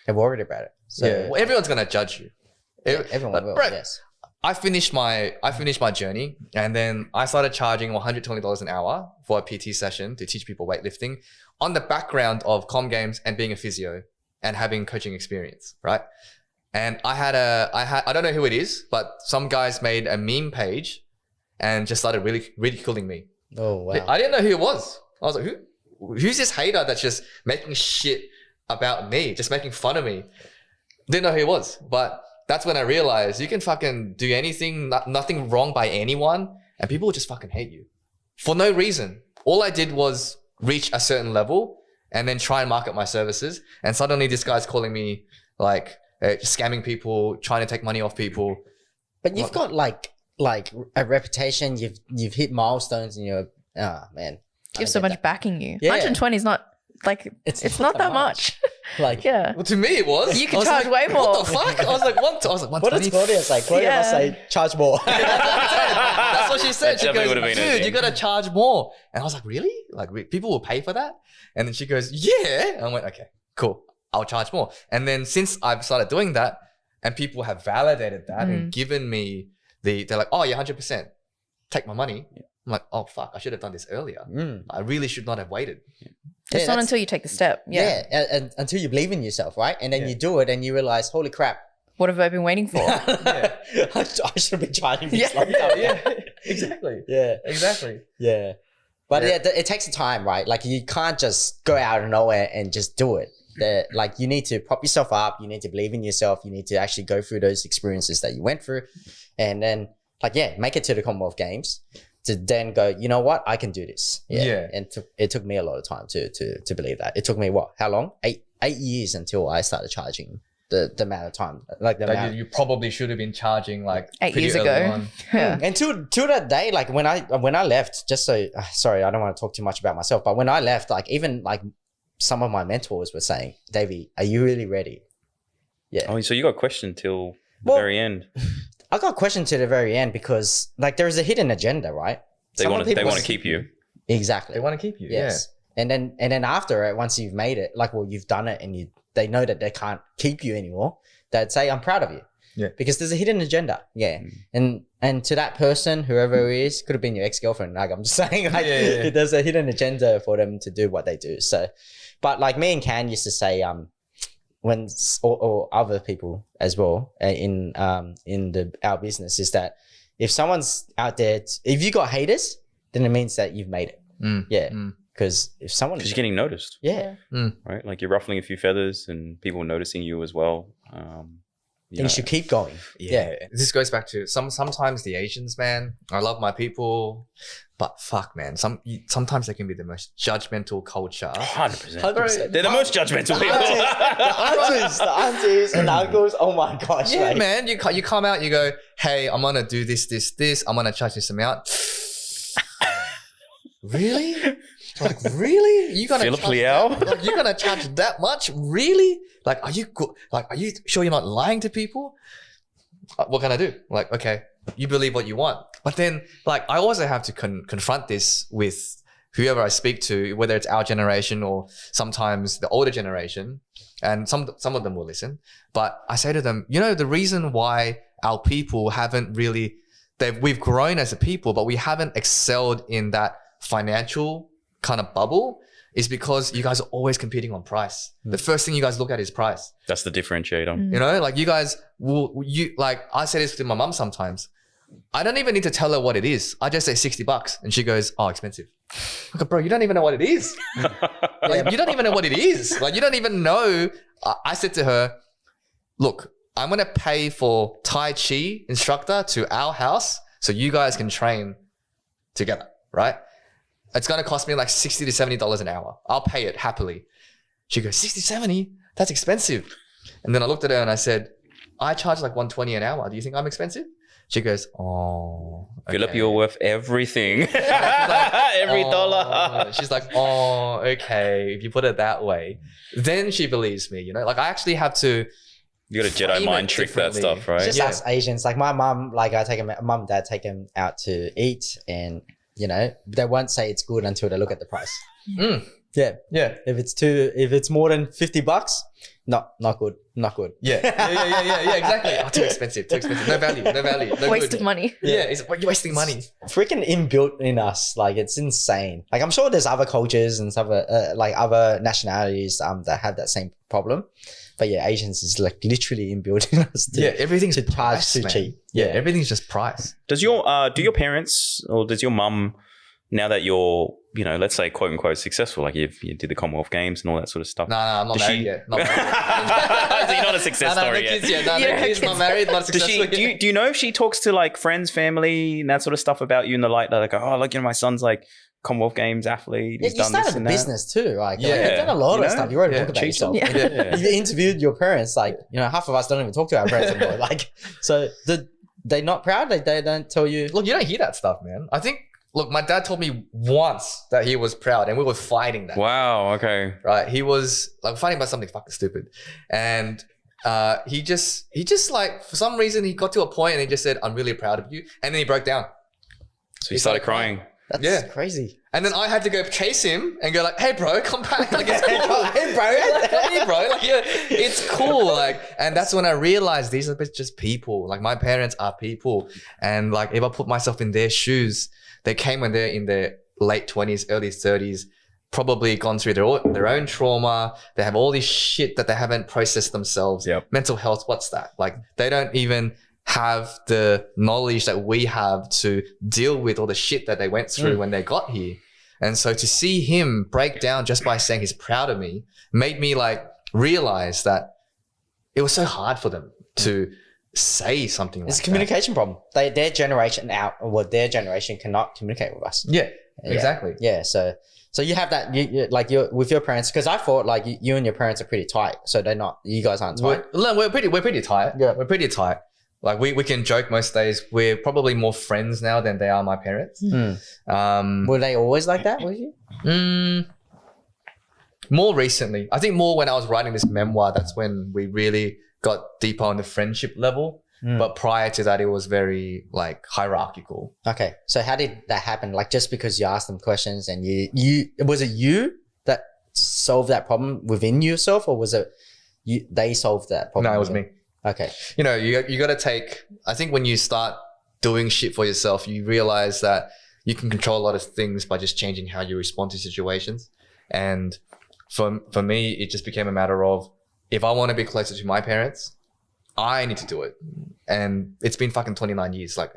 They're worried about it. So yeah. Well, everyone's going to judge you. everyone will, bro, yes. I finished my journey, and then I started charging $120 an hour for a PT session to teach people weightlifting on the background of Com Games and being a physio and having coaching experience, right? And I don't know who it is, but some guys made a meme page and just started really ridiculing me. Oh, wow. I didn't know who it was. I was like, who's this hater that's just making shit about me, just making fun of me? Didn't know who it was, but that's when I realized you can fucking do anything, nothing wrong by anyone, and people will just fucking hate you for no reason. All I did was reach a certain level and then try and market my services, and suddenly this guy's calling me like scamming people, trying to take money off people. But you've got like a reputation. You've hit milestones, and you're man. You have so much backing you. Yeah. 120 is not like it's not that much. Like, Yeah. Well, to me it was. You can I was charge like, way more. What the fuck? I was like, what does what does 120? Claudia say? Claudia must say charge more. That's what she said. That She definitely goes, would have been it, dude, yeah. you got to charge more. And I was like, really? Like, people will pay for that? And then she goes, yeah. And I went, okay, cool. I'll charge more. And then since I've started doing that, and people have validated that and given me they're like, oh, yeah, 100%. Take my money. I'm like, oh, fuck, I should have done this earlier. I really should not have waited. It's not until you take the step. Yeah. and until you believe in yourself, right? And then you do it, and you realize, holy crap. What have I been waiting for? I should have been charging this Yeah. long time. Yeah, exactly. Yeah. Exactly. Yeah. But it takes time, right? Like, you can't just go out of nowhere and just do it. Like, you need to prop yourself up. You need to believe in yourself. You need to actually go through those experiences that you went through. And then, like, make it to the Commonwealth Games. to then go, you know what, I can do this. Yeah. And it took me a lot of time to believe that. It took me how long? 8 years until I started charging the amount of time. Like the amount. You probably should have been charging like 8 pretty years early ago. on. Yeah. And till that day, like when I left, just so sorry, I don't want to talk too much about myself, but when I left, like even like some of my mentors were saying, Davey, are you really ready? Yeah. Oh, so you got questioned till the very end. I got questioned to the very end because like there is a hidden agenda, right? They want to keep you. Exactly. They want to keep you. Yes. And then after it, once you've made it, like, well, you've done it and they know that they can't keep you anymore, they'd say, I'm proud of you. Yeah. Because there's a hidden agenda. Yeah. And to that person, whoever it is, could have been your ex-girlfriend. Like, I'm just saying, like, there's a hidden agenda for them to do what they do. So, but like me and Can used to say, when, or other people as well in our business, is that if someone's out there, if you got haters, then it means that you've made it. Yeah. Because if someone... Because you're getting noticed. Yeah. Right? Like you're ruffling a few feathers and people are noticing you as well. You should keep going. Yeah. This goes back to sometimes the Asians, man. I love my people, but fuck, man. Sometimes they can be the most judgmental culture. 100%. They're the most judgmental people. The aunties and uncles. Oh my gosh. Yeah, like, man. You come out, you go, hey, I'm gonna do this. I'm gonna charge this amount. Really? Like, really? You gonna Phillip charge Liao? like, you're gonna charge that much? Really? Like, are you good? Like, are you sure you're not lying to people? What can I do? Like, okay, you believe what you want, but then, like, I also have to confront this with whoever I speak to, whether it's our generation or sometimes the older generation, and some of them will listen. But I say to them, you know, the reason why our people haven't really, we've grown as a people, but we haven't excelled in that financial kind of bubble is because you guys are always competing on price. The first thing you guys look at is price. That's the differentiator. You know, like you guys like I say this to my mum sometimes. I don't even need to tell her what it is. I just say $60 and she goes, oh, expensive. I go, bro, you don't even know what it is. Like, you don't even know what it is. Like, you don't even know. I said to her, look, I'm going to pay for Tai Chi instructor to our house so you guys can train together, right? It's going to cost me like $60 to $70 an hour. I'll pay it happily. She goes, 60, 70? That's expensive. And then I looked at her and I said, I charge like $120 an hour. Do you think I'm expensive? She goes, oh. Okay. Phillip, you're worth everything. Every dollar. She's like, oh, okay. If you put it that way, then she believes me, you know? Like I actually have to. You got a Jedi mind trick that stuff, right? It's just us Asians. Like my mum, like mum and dad take them out to eat and, you know, they won't say it's good until they look at the price. Yeah. If it's more than $50, not good. Yeah, exactly. Oh, too expensive. No value. No Waste good. of money. Yeah, you're wasting money. Freaking inbuilt in us. Like it's insane. Like I'm sure there's other cultures and other nationalities that have that same problem. But yeah, Asians is like literally inbuilt in us. Everything's to charge too cheap. Yeah, everything's just price. Does your do your parents or does your mum, now that you're, you know, let's say quote unquote successful, like you did the Commonwealth Games and all that sort of stuff. No, I'm not married yet. Not So you're not a success story no yet. kids yet. No kids, not married, not successful. Do you know if she talks to like friends, family, and that sort of stuff about you in the light? Like, oh, look, you know, my son's like Commonwealth Games athlete. He's done you started this a and business too, right? Yeah. Like, you've done a lot of stuff. You wrote a book about cheese yourself. stuff. You interviewed your parents. Like, you know, half of us don't even talk to our parents anymore. Like, so they're not proud. They don't tell you. Look, you don't hear that stuff, man. I think. Look, my dad told me once that he was proud, and we were fighting that. Wow. Okay. Right? He was like fighting about something fucking stupid, and he just like for some reason he got to a point and he just said, "I'm really proud of you," and then he broke down. So he started crying. That's crazy. And then I had to go chase him and go like, "Hey, bro, come back! Like, it's cool. Hey, bro. Like, yeah, it's cool." Like, and that's when I realized these are just people. Like, my parents are people, and like, if I put myself in their shoes, they came when they're in their late 20s, early 30s, probably gone through their own trauma. They have all this shit that they haven't processed themselves. Yep. Mental health, what's that? Like, they don't even have the knowledge that we have to deal with all the shit that they went through when they got here. And so to see him break down just by saying he's proud of me made me like realize that it was so hard for them to say something like It's a that. communication problem. Their generation cannot communicate with us. Yeah, exactly. Yeah. So you have that, you with your parents, because I thought like you and your parents are pretty tight. So you guys aren't tight. We're pretty tight. Yeah. We're pretty tight. Like we can joke most days. We're probably more friends now than they are my parents. Were they always like that with you? More recently, I think more when I was writing this memoir, that's when we really got deeper on the friendship level. But prior to that, it was very like hierarchical. Okay. So how did that happen? Like just because you asked them questions and was it you that solved that problem within yourself, or was it they solved that problem? No, it was me. Okay. You know, you got to take, I think when you start doing shit for yourself, you realize that you can control a lot of things by just changing how you respond to situations. And for me, it just became a matter of, if I want to be closer to my parents, I need to do it. And it's been fucking 29 years. Like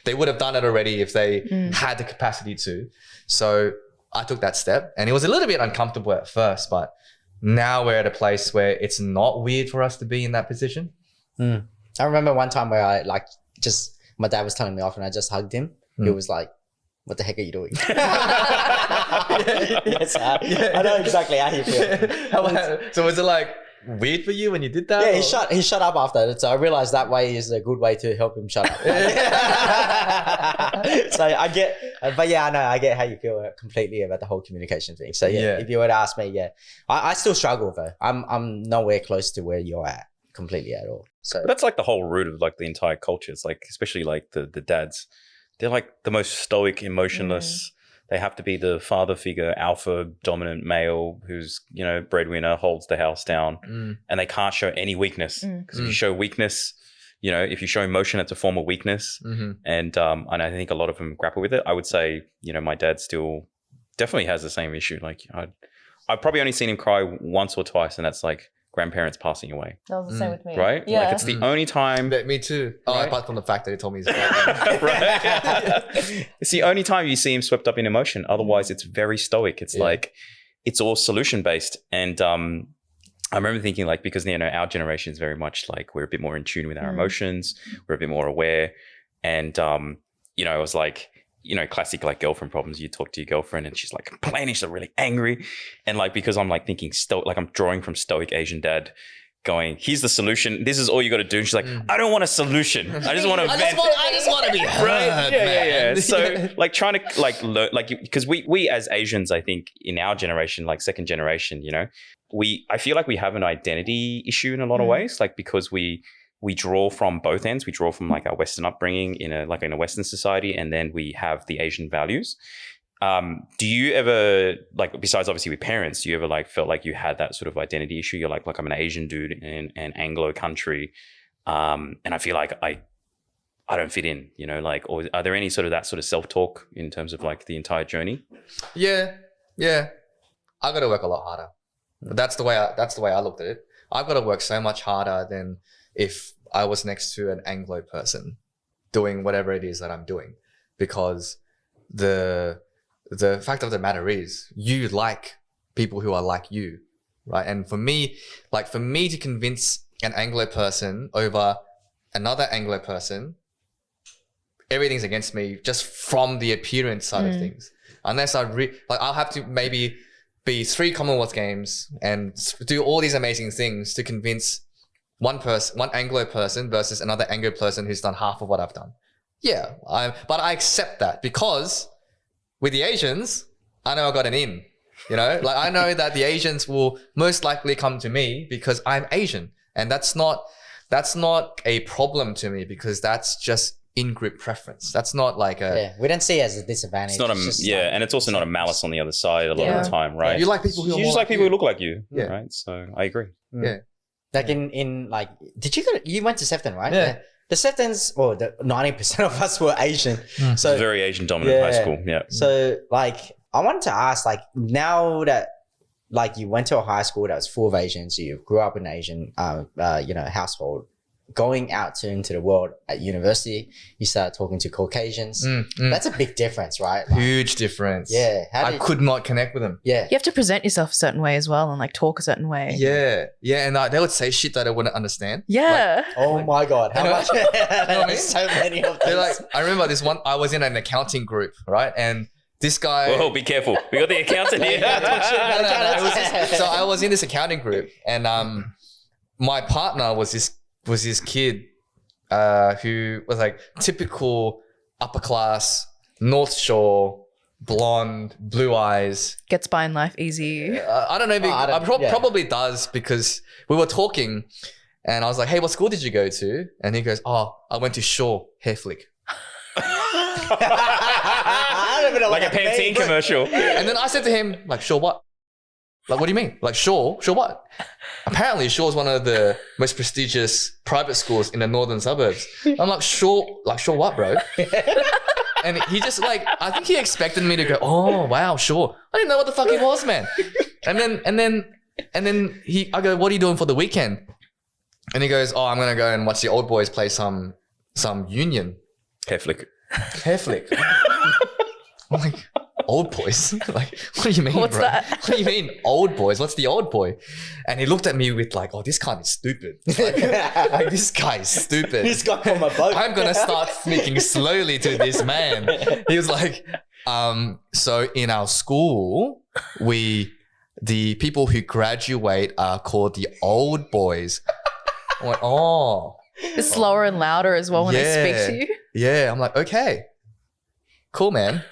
they would have done it already if they had the capacity to. So I took that step, and it was a little bit uncomfortable at first, but now we're at a place where it's not weird for us to be in that position. I remember one time where I my dad was telling me off and I just hugged him. He was like, "What the heck are you doing?" Yes, I know exactly how you feel. So was it like weird for you when you did that? Yeah, he shut up after it. So I realized that way is a good way to help him shut up. So I get, but yeah, I know, I get how you feel completely about the whole communication thing. So yeah. If you were to ask me, I still struggle though. I'm nowhere close to where you're at completely at all. So But that's like the whole root of like the entire culture. It's like, especially like the dads, they're like the most stoic, emotionless. They have to be the father figure, alpha dominant male who's, breadwinner, holds the house down, and they can't show any weakness, because if you show weakness, if you show emotion, it's a form of weakness. And I think a lot of them grapple with it. I would say, my dad still definitely has the same issue. Like I've probably only seen him cry once or twice, and that's like grandparents passing away. That was the same with me. Right? Yeah. Like it's the only time. Me too. Right? Apart from the fact that he told me he's Right? It's the only time you see him swept up in emotion. Otherwise, it's very stoic. It's like, it's all solution based. And I remember thinking like, because, our generation is very much like, we're a bit more in tune with our emotions. We're a bit more aware. And, it was like, classic like girlfriend problems. You talk to your girlfriend and she's like complaining, she's really angry. And like, because I'm like thinking like I'm drawing from stoic Asian dad going, here's the solution. This is all you got to do. And she's like, I don't want a solution. I just want to vent. I just want to be heard, Right? Yeah. man. So like trying to like learn, like, because we as Asians, I think in our generation, like second generation, I feel like we have an identity issue in a lot of ways, like because we draw from both ends. We draw from like our Western upbringing in a Western society, and then we have the Asian values. Do you ever, like, besides obviously with parents, do you ever like felt like you had that sort of identity issue? You're like I'm an Asian dude in an Anglo country, and I feel like I don't fit in, or are there any sort of that sort of self-talk in terms of like the entire journey? Yeah. I got to work a lot harder. But that's the way I looked at it. I've got to work so much harder than if I was next to an Anglo person doing whatever it is that I'm doing, because the fact of the matter is you like people who are like you, right? And for me to convince an Anglo person over another Anglo person, everything's against me just from the appearance side of things. Unless I'll have to maybe be 3 Commonwealth Games and do all these amazing things to convince one Anglo person versus another Anglo person who's done half of what I've done. Yeah, but I accept that, because with the Asians, I know I got an in. Like I know that the Asians will most likely come to me because I'm Asian, and that's not a problem to me, because that's just in-group preference. That's not like we don't see it as a disadvantage. It's not and it's also not a malice on the other side a lot of the time, right? You like people who just like people who look like you, right? So I agree. Yeah. Like in like, you went to Sefton, right? Yeah. The Seftons, or the 90% of us were Asian. So it's a very Asian dominant high school. Yeah. So like, I wanted to ask, like, now that like you went to a high school that was full of Asians, you grew up in an Asian, household, going out into the world at university, you start talking to Caucasians. That's a big difference, right? Like, Huge difference. yeah. I could not connect with them. Yeah. You have to present yourself a certain way as well and like talk a certain way. Yeah. And they would say shit that I wouldn't understand. Yeah. Oh my God. How You know- much? know what I mean? There's so many of They're those. like, I remember this one, I was in an accounting group, right? And this guy. Whoa, be careful. We got the accountant here. No, it was so I was in this accounting group, and my partner was this kid who was like typical upper class, North Shore, blonde, blue eyes. Gets by in life easy. I don't know. yeah. Probably does, because we were talking, and I was like, "Hey, what school did you go to?" And he goes, "Oh, I went to Shaw Hair Flick." I don't even know Like a what that Pantene means. commercial. And then I said to him, like, Shaw what? Like, what do you mean? Like, Shaw what? Apparently, Shaw is one of the most prestigious private schools in the northern suburbs. I'm like, Shaw what, bro? And he just like, I think he expected me to go, oh, wow, Shaw. I didn't know what the fuck he was, man. And then I go, what are you doing for the weekend? And he goes, oh, I'm going to go and watch the old boys play some union. Hair flick. Hair flick. I'm like, old boys? Like, what do you mean, What's bro? that? What do you mean, old boys? What's the old boy? And he looked at me with like, oh, this guy is stupid. Like, this guy is stupid. This guy from a boat. I'm going to start speaking slowly to this man. He was like, so in our school, the people who graduate are called the old boys. I went, oh. It's slower and louder as well when they speak to you. Yeah, I'm like, okay, cool, man.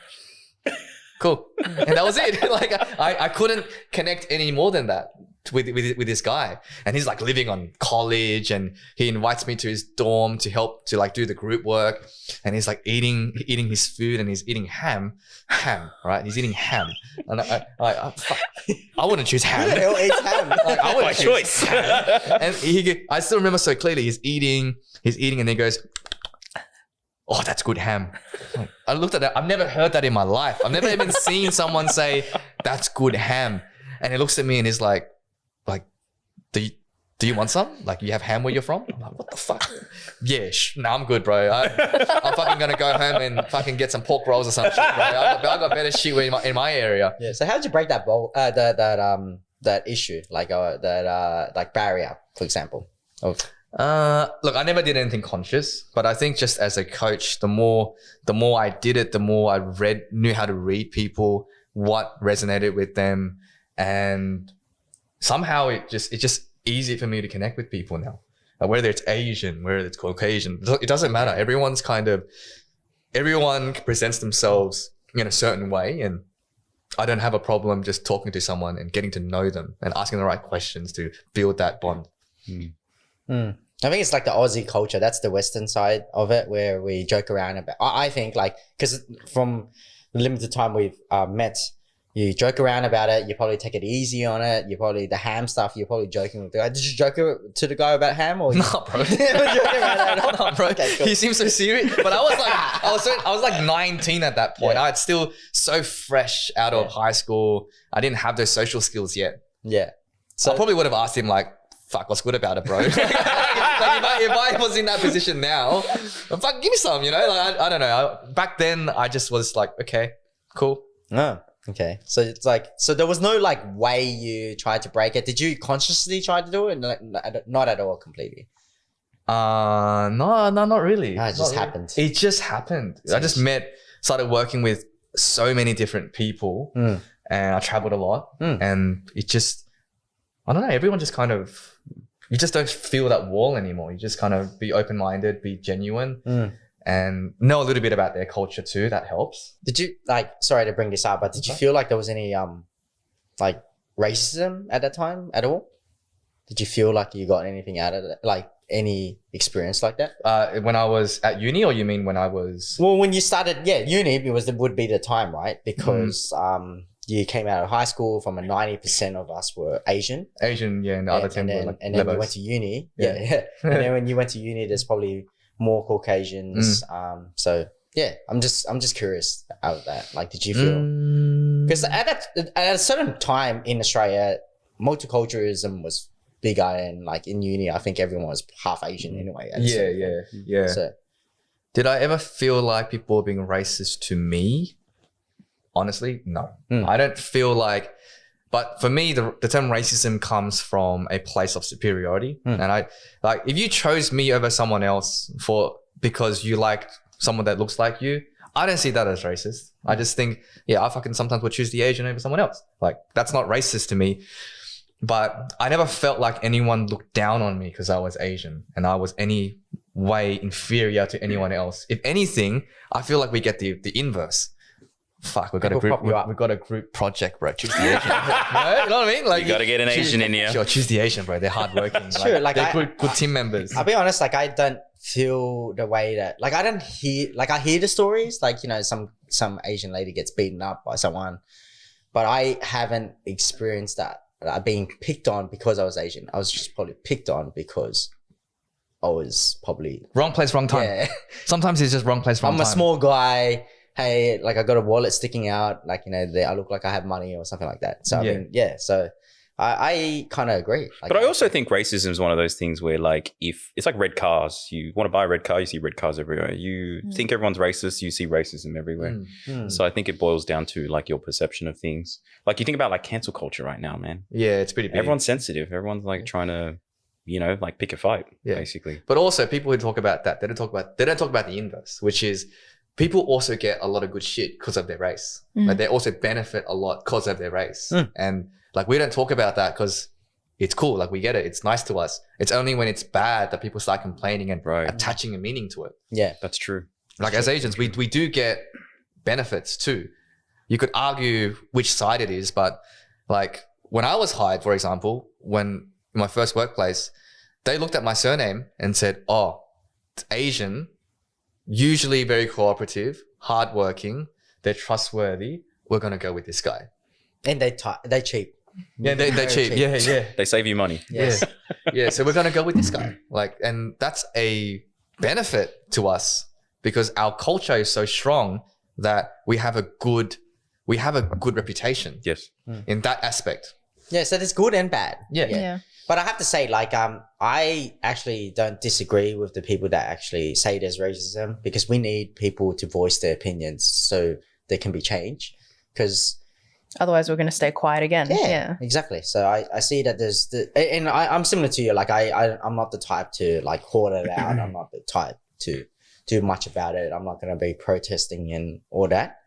Cool. And that was it. Like, I couldn't connect any more than that with this guy. And he's like living on college, and he invites me to his dorm to help to like do the group work. And he's like eating his food, and he's eating ham, right? He's eating ham. And I wouldn't choose ham. Who the hell eats ham? Like, I wouldn't By choose choice. ham. And I still remember so clearly. He's eating, and he goes, oh, that's good ham. I looked at that. I've never heard that in my life. I've never even seen someone say, that's good ham. And he looks at me and he's like, do you want some? Like, you have ham where you're from? I'm like, what the fuck? Yeah, no, I'm good, bro. I'm fucking going to go home and fucking get some pork rolls or some shit, bro. I got better shit in my area. Yeah. So how did you break that that issue, like like barrier, for example? Of Look, I never did anything conscious, but I think just as a coach, the more I did it, the more I knew how to read people, what resonated with them, and somehow it's just easy for me to connect with people now. Whether it's Asian, whether it's Caucasian, it doesn't matter. Everyone presents themselves in a certain way, and I don't have a problem just talking to someone and getting to know them and asking the right questions to build that bond. I think it's like the Aussie culture. That's the Western side of it, where we joke around about. I think like, because from the limited time we've met, you joke around about it. You probably take it easy on it. You probably the ham stuff. You're probably joking with the guy. Did you joke to the guy about ham or? No, bro. No, bro. Okay, cool. He seems so serious. But I was like 19 at that point. Yeah. I was still so fresh out of high school. I didn't have those social skills yet. Yeah. So I probably would have asked him like, fuck, what's good about it, bro? Like, if I was in that position now, fuck, give me some, you know? Like, I don't know. Back then, I just was like, okay, cool. Oh, okay. So it's like, so there was no like way you tried to break it. Did you consciously try to do it? Not at all, completely. No, not really. No, it just Not really. happened. It just happened. I just started working with so many different people, and I traveled a lot, and it just, I don't know, everyone just kind of, you just don't feel that wall anymore. You just kind of be open-minded, be genuine, and know a little bit about their culture too. That helps. Did you like, sorry to bring this up, but did you feel like there was any like racism at that time at all? Did you feel like you got anything out of it? Like any experience like that? When I was at uni, or you mean when I was? Well, when you started, uni would be the time, right? Because you came out of high school from 90% of us were Asian. Asian, yeah, and the other 10 were like and then we Lebos. went to uni. Yeah. And then when you went to uni, there's probably more Caucasians. So yeah, I'm just curious about that. Like, did you feel? Because at a certain time in Australia, multiculturalism was bigger, and like in uni, I think everyone was half Asian anyway. Yeah. So Did I ever feel like people were being racist to me? Honestly, no. I don't feel like, but for me, the term racism comes from a place of superiority. And I like, if you chose me over someone else because you liked someone that looks like you, I don't see that as racist. I just think, I fucking sometimes would choose the Asian over someone else. Like, that's not racist to me. But I never felt like anyone looked down on me because I was Asian and I was any way inferior to anyone else. If anything, I feel like we get the inverse. Fuck, we've got a group project, bro. Choose the Asian. You know what I mean? Like, you got to get an Asian in here. Sure, choose the Asian, bro. They're hardworking. Sure, they're good team members. I'll be honest, like I don't feel the way that, like I don't hear, like I hear the stories, like, you know, some Asian lady gets beaten up by someone, but I haven't experienced that being picked on because I was Asian. I was just probably picked on because I was probably wrong place, wrong time. Yeah. Sometimes it's just wrong place, wrong time. I'm a small guy. Hey, like I got a wallet sticking out, like, you know, I look like I have money or something like that. So I mean, so I kind of agree. Like, but I also think racism is one of those things where, like, if it's like red cars, you want to buy a red car, you see red cars everywhere. You think everyone's racist, you see racism everywhere. So I think it boils down to like your perception of things. Like you think about like cancel culture right now, man. Yeah, it's pretty big. Everyone's sensitive. Everyone's like trying to, you know, like pick a fight, basically. But also people who talk about that, they don't talk about the inverse, which is people also get a lot of good shit because of their race. Like they also benefit a lot because of their race. And like we don't talk about that because it's cool. Like we get it. It's nice to us. It's only when it's bad that people start complaining and attaching a meaning to it. Yeah, that's true. Like as Asians, we do get benefits too. You could argue which side it is, but like when I was hired, for example, in my first workplace, they looked at my surname and said, "Oh, it's Asian, usually very cooperative, hardworking, they're trustworthy. We're gonna go with this guy." And they cheap. Yeah, they cheap. Yeah. They save you money. Yes. Yeah. So we're gonna go with this guy. Like, and that's a benefit to us because our culture is so strong that we have a good reputation. Yes. In that aspect. Yeah. So there's good and bad. Yeah. But I have to say, like, I actually don't disagree with the people that actually say there's racism, because we need people to voice their opinions so they can be changed. Because otherwise we're going to stay quiet again. Yeah. Exactly. So I see that I'm similar to you. Like I'm not the type to like hoard it out. I'm not the type to do much about it. I'm not going to be protesting and all that.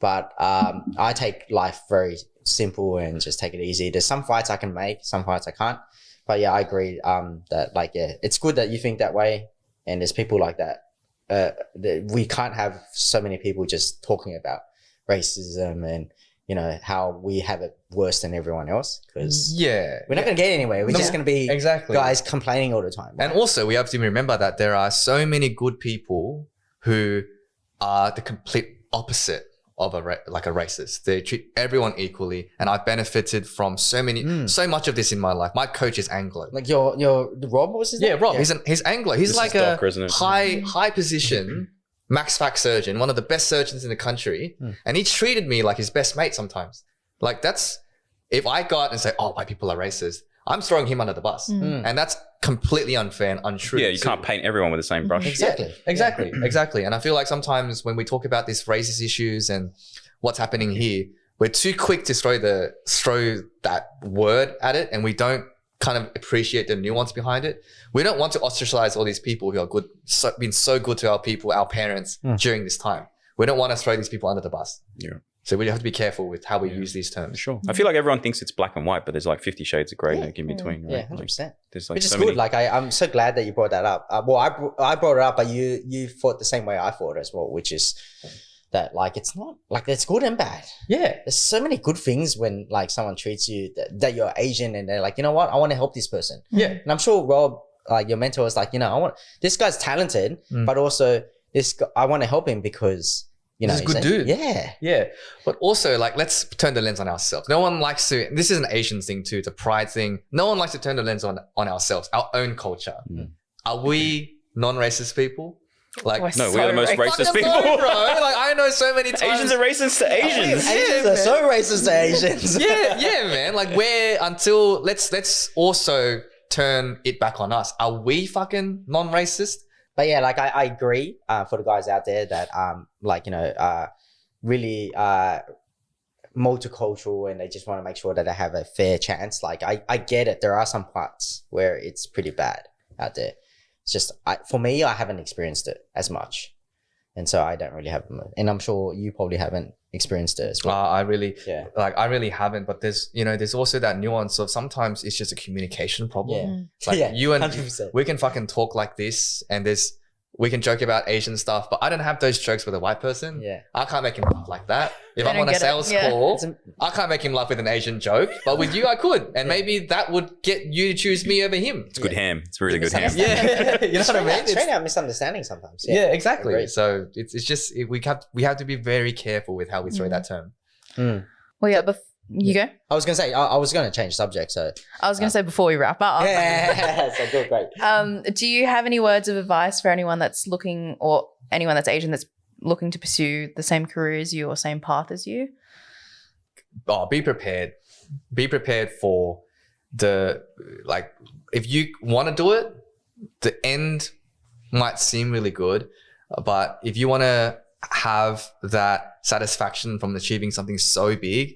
But I take life very simple and just take it easy. There's some fights I can make, some fights I can't. But yeah, I agree that like, it's good that you think that way. And there's people like that. We can't have so many people just talking about racism and, you know, how we have it worse than everyone else, because we're not going to get anywhere. We're just going to be guys complaining all the time. Right? And also we have to remember that there are so many good people who are the complete opposite of a racist. They treat everyone equally, and I've benefited from so much of this in my life. My coach is Anglo. Like your Rob, was his name? Yeah, Rob. Yeah. He's Anglo. He's like a doctor, high position max fac surgeon, one of the best surgeons in the country, and he treated me like his best mate sometimes. Like that's, if I go out and say, "Oh, white people are racist," I'm throwing him under the bus, and that's completely unfair and untrue. Yeah, you can't paint everyone with the same brush. Exactly. And I feel like sometimes when we talk about these racist issues and what's happening here, we're too quick to throw that word at it, and we don't kind of appreciate the nuance behind it. We don't want to ostracize all these people who are been so good to our people, our parents during this time. We don't want to throw these people under the bus. Yeah. So we have to be careful with how we use these terms. Sure. I feel like everyone thinks it's black and white, but there's like 50 shades of grey in between. Right? Yeah, 100%. There's like which is so good. many. Like I'm so glad that you brought that up. Well, I brought it up, but you thought the same way I thought as well, which is that like it's not like it's good and bad. Yeah. There's so many good things when like someone treats you that you're Asian and they're like, you know what, I want to help this person. Yeah. And I'm sure Rob, like your mentor, was like, you know, this guy's talented, but also I want to help him because, you know, he's a good dude. Yeah. But also, like, let's turn the lens on ourselves. No one likes to, this is an Asian thing too, it's a pride thing. No one likes to turn the lens on ourselves, our own culture. Are we non-racist people? Like, No, we're the most racist people. No, bro. Like, I know so many times. Asians are racist to Asians. Asians are so racist to Asians. yeah, man. Like, let's also turn it back on us. Are we fucking non-racist? But yeah, like I agree for the guys out there that like, you know, really multicultural, and they just want to make sure that they have a fair chance. Like I get it. There are some parts where it's pretty bad out there. It's just for me, I haven't experienced it as much, and so I don't really have. And I'm sure you probably haven't experienced it as well. I really haven't. But there's also that nuance of sometimes it's just a communication problem. Yeah. Like you and 100%. we can fucking talk like this, and we can joke about Asian stuff, but I don't have those jokes with a white person. Yeah. I can't make him laugh like that. If They I'm don't on a get it. sales Yeah. call, I can't make him laugh with an Asian joke, but with you, I could. And maybe that would get you to choose me over him. It's good ham. It's really good ham. Yeah. You know what I mean? Straight out misunderstanding sometimes. Yeah, exactly. Agreed. So it's just, we have to be very careful with how we throw that term. Well, yeah, you go. I was gonna say I was gonna change subject. So I was going to say before we wrap up. yeah, so good, great. Do you have any words of advice for anyone that's looking, or anyone that's Asian that's looking to pursue the same career as you or same path as you? Oh, be prepared. Be prepared for if you want to do it, the end might seem really good, but if you want to have that satisfaction from achieving something so big,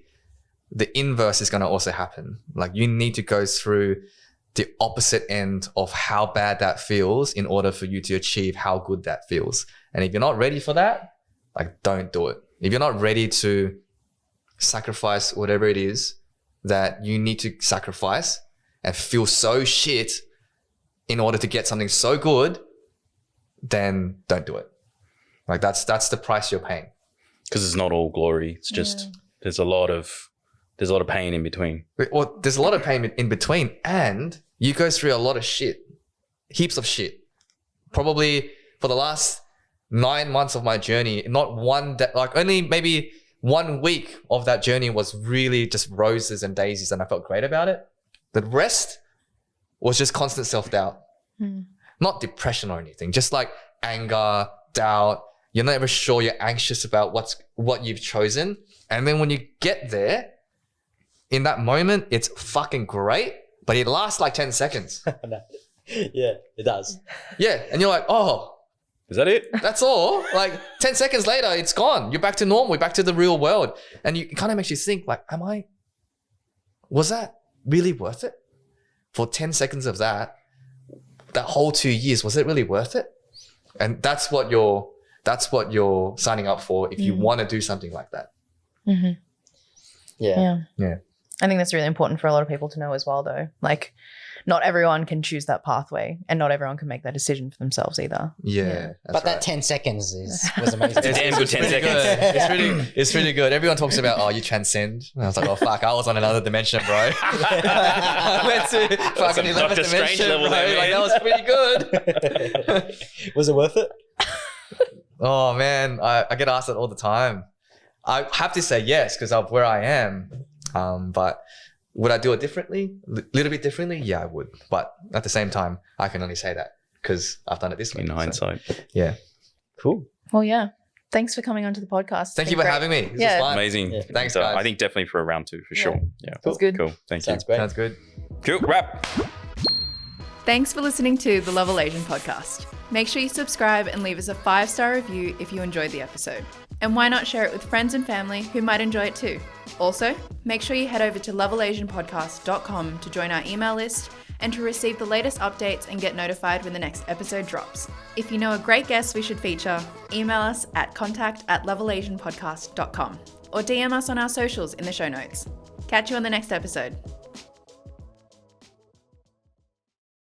the inverse is going to also happen. Like you need to go through the opposite end of how bad that feels in order for you to achieve how good that feels. And if you're not ready for that, like don't do it. If you're not ready to sacrifice whatever it is that you need to sacrifice and feel so shit in order to get something so good, then don't do it. Like that's the price you're paying. Because it's not all glory. It's just there's a lot of pain in between. Well, there's a lot of pain in between, and you go through a lot of shit, heaps of shit. Probably for the last 9 months of my journey, not one day, like only maybe 1 week of that journey was really just roses and daisies, and I felt great about it. The rest was just constant self-doubt. Not depression or anything, just like anger, doubt. You're not ever sure, you're anxious about what you've chosen. And then when you get there, in that moment, it's fucking great, but it lasts like 10 seconds. Yeah, it does. Yeah. And you're like, oh, Is that it? that's all. Like 10 seconds later, it's gone. You're back to normal. You're back to the real world. And it kind of makes you think like, was that really worth it? For 10 seconds of that whole 2 years, was it really worth it? And that's what you're signing up for if you want to do something like that. Mm-hmm. Yeah. I think that's really important for a lot of people to know as well, though. Like, not everyone can choose that pathway, and not everyone can make that decision for themselves either. Yeah. But that 10 seconds was amazing. It's damn good 10 seconds. It's really good. Everyone talks about, you transcend. And I was like, oh, fuck, I was on another dimension, bro. I went to fucking 11th Doctor Strange dimension, level bro. there, Like, man. that was pretty good. Was it worth it? Oh, man. I get asked that all the time. I have to say yes because of where I am. But would I do it differently? Little bit differently? Yeah, I would. But at the same time, I can only say that because I've done it this way. In hindsight. Yeah. Cool. Well, yeah. Thanks for coming onto the podcast. Thank you for having me. This was fun. Amazing. Yeah. Thanks, So guys. I think definitely for a round 2 for sure. Yeah. That's good. Cool. Thank Sounds you. great. Sounds good. Cool. Wrap. Thanks for listening to the Level Asian podcast. Make sure you subscribe and leave us a 5-star review if you enjoyed the episode. And why not share it with friends and family who might enjoy it too? Also, make sure you head over to levelasianpodcast.com to join our email list and to receive the latest updates and get notified when the next episode drops. If you know a great guest we should feature, email us at contact@levelasianpodcast.com or DM us on our socials in the show notes. Catch you on the next episode.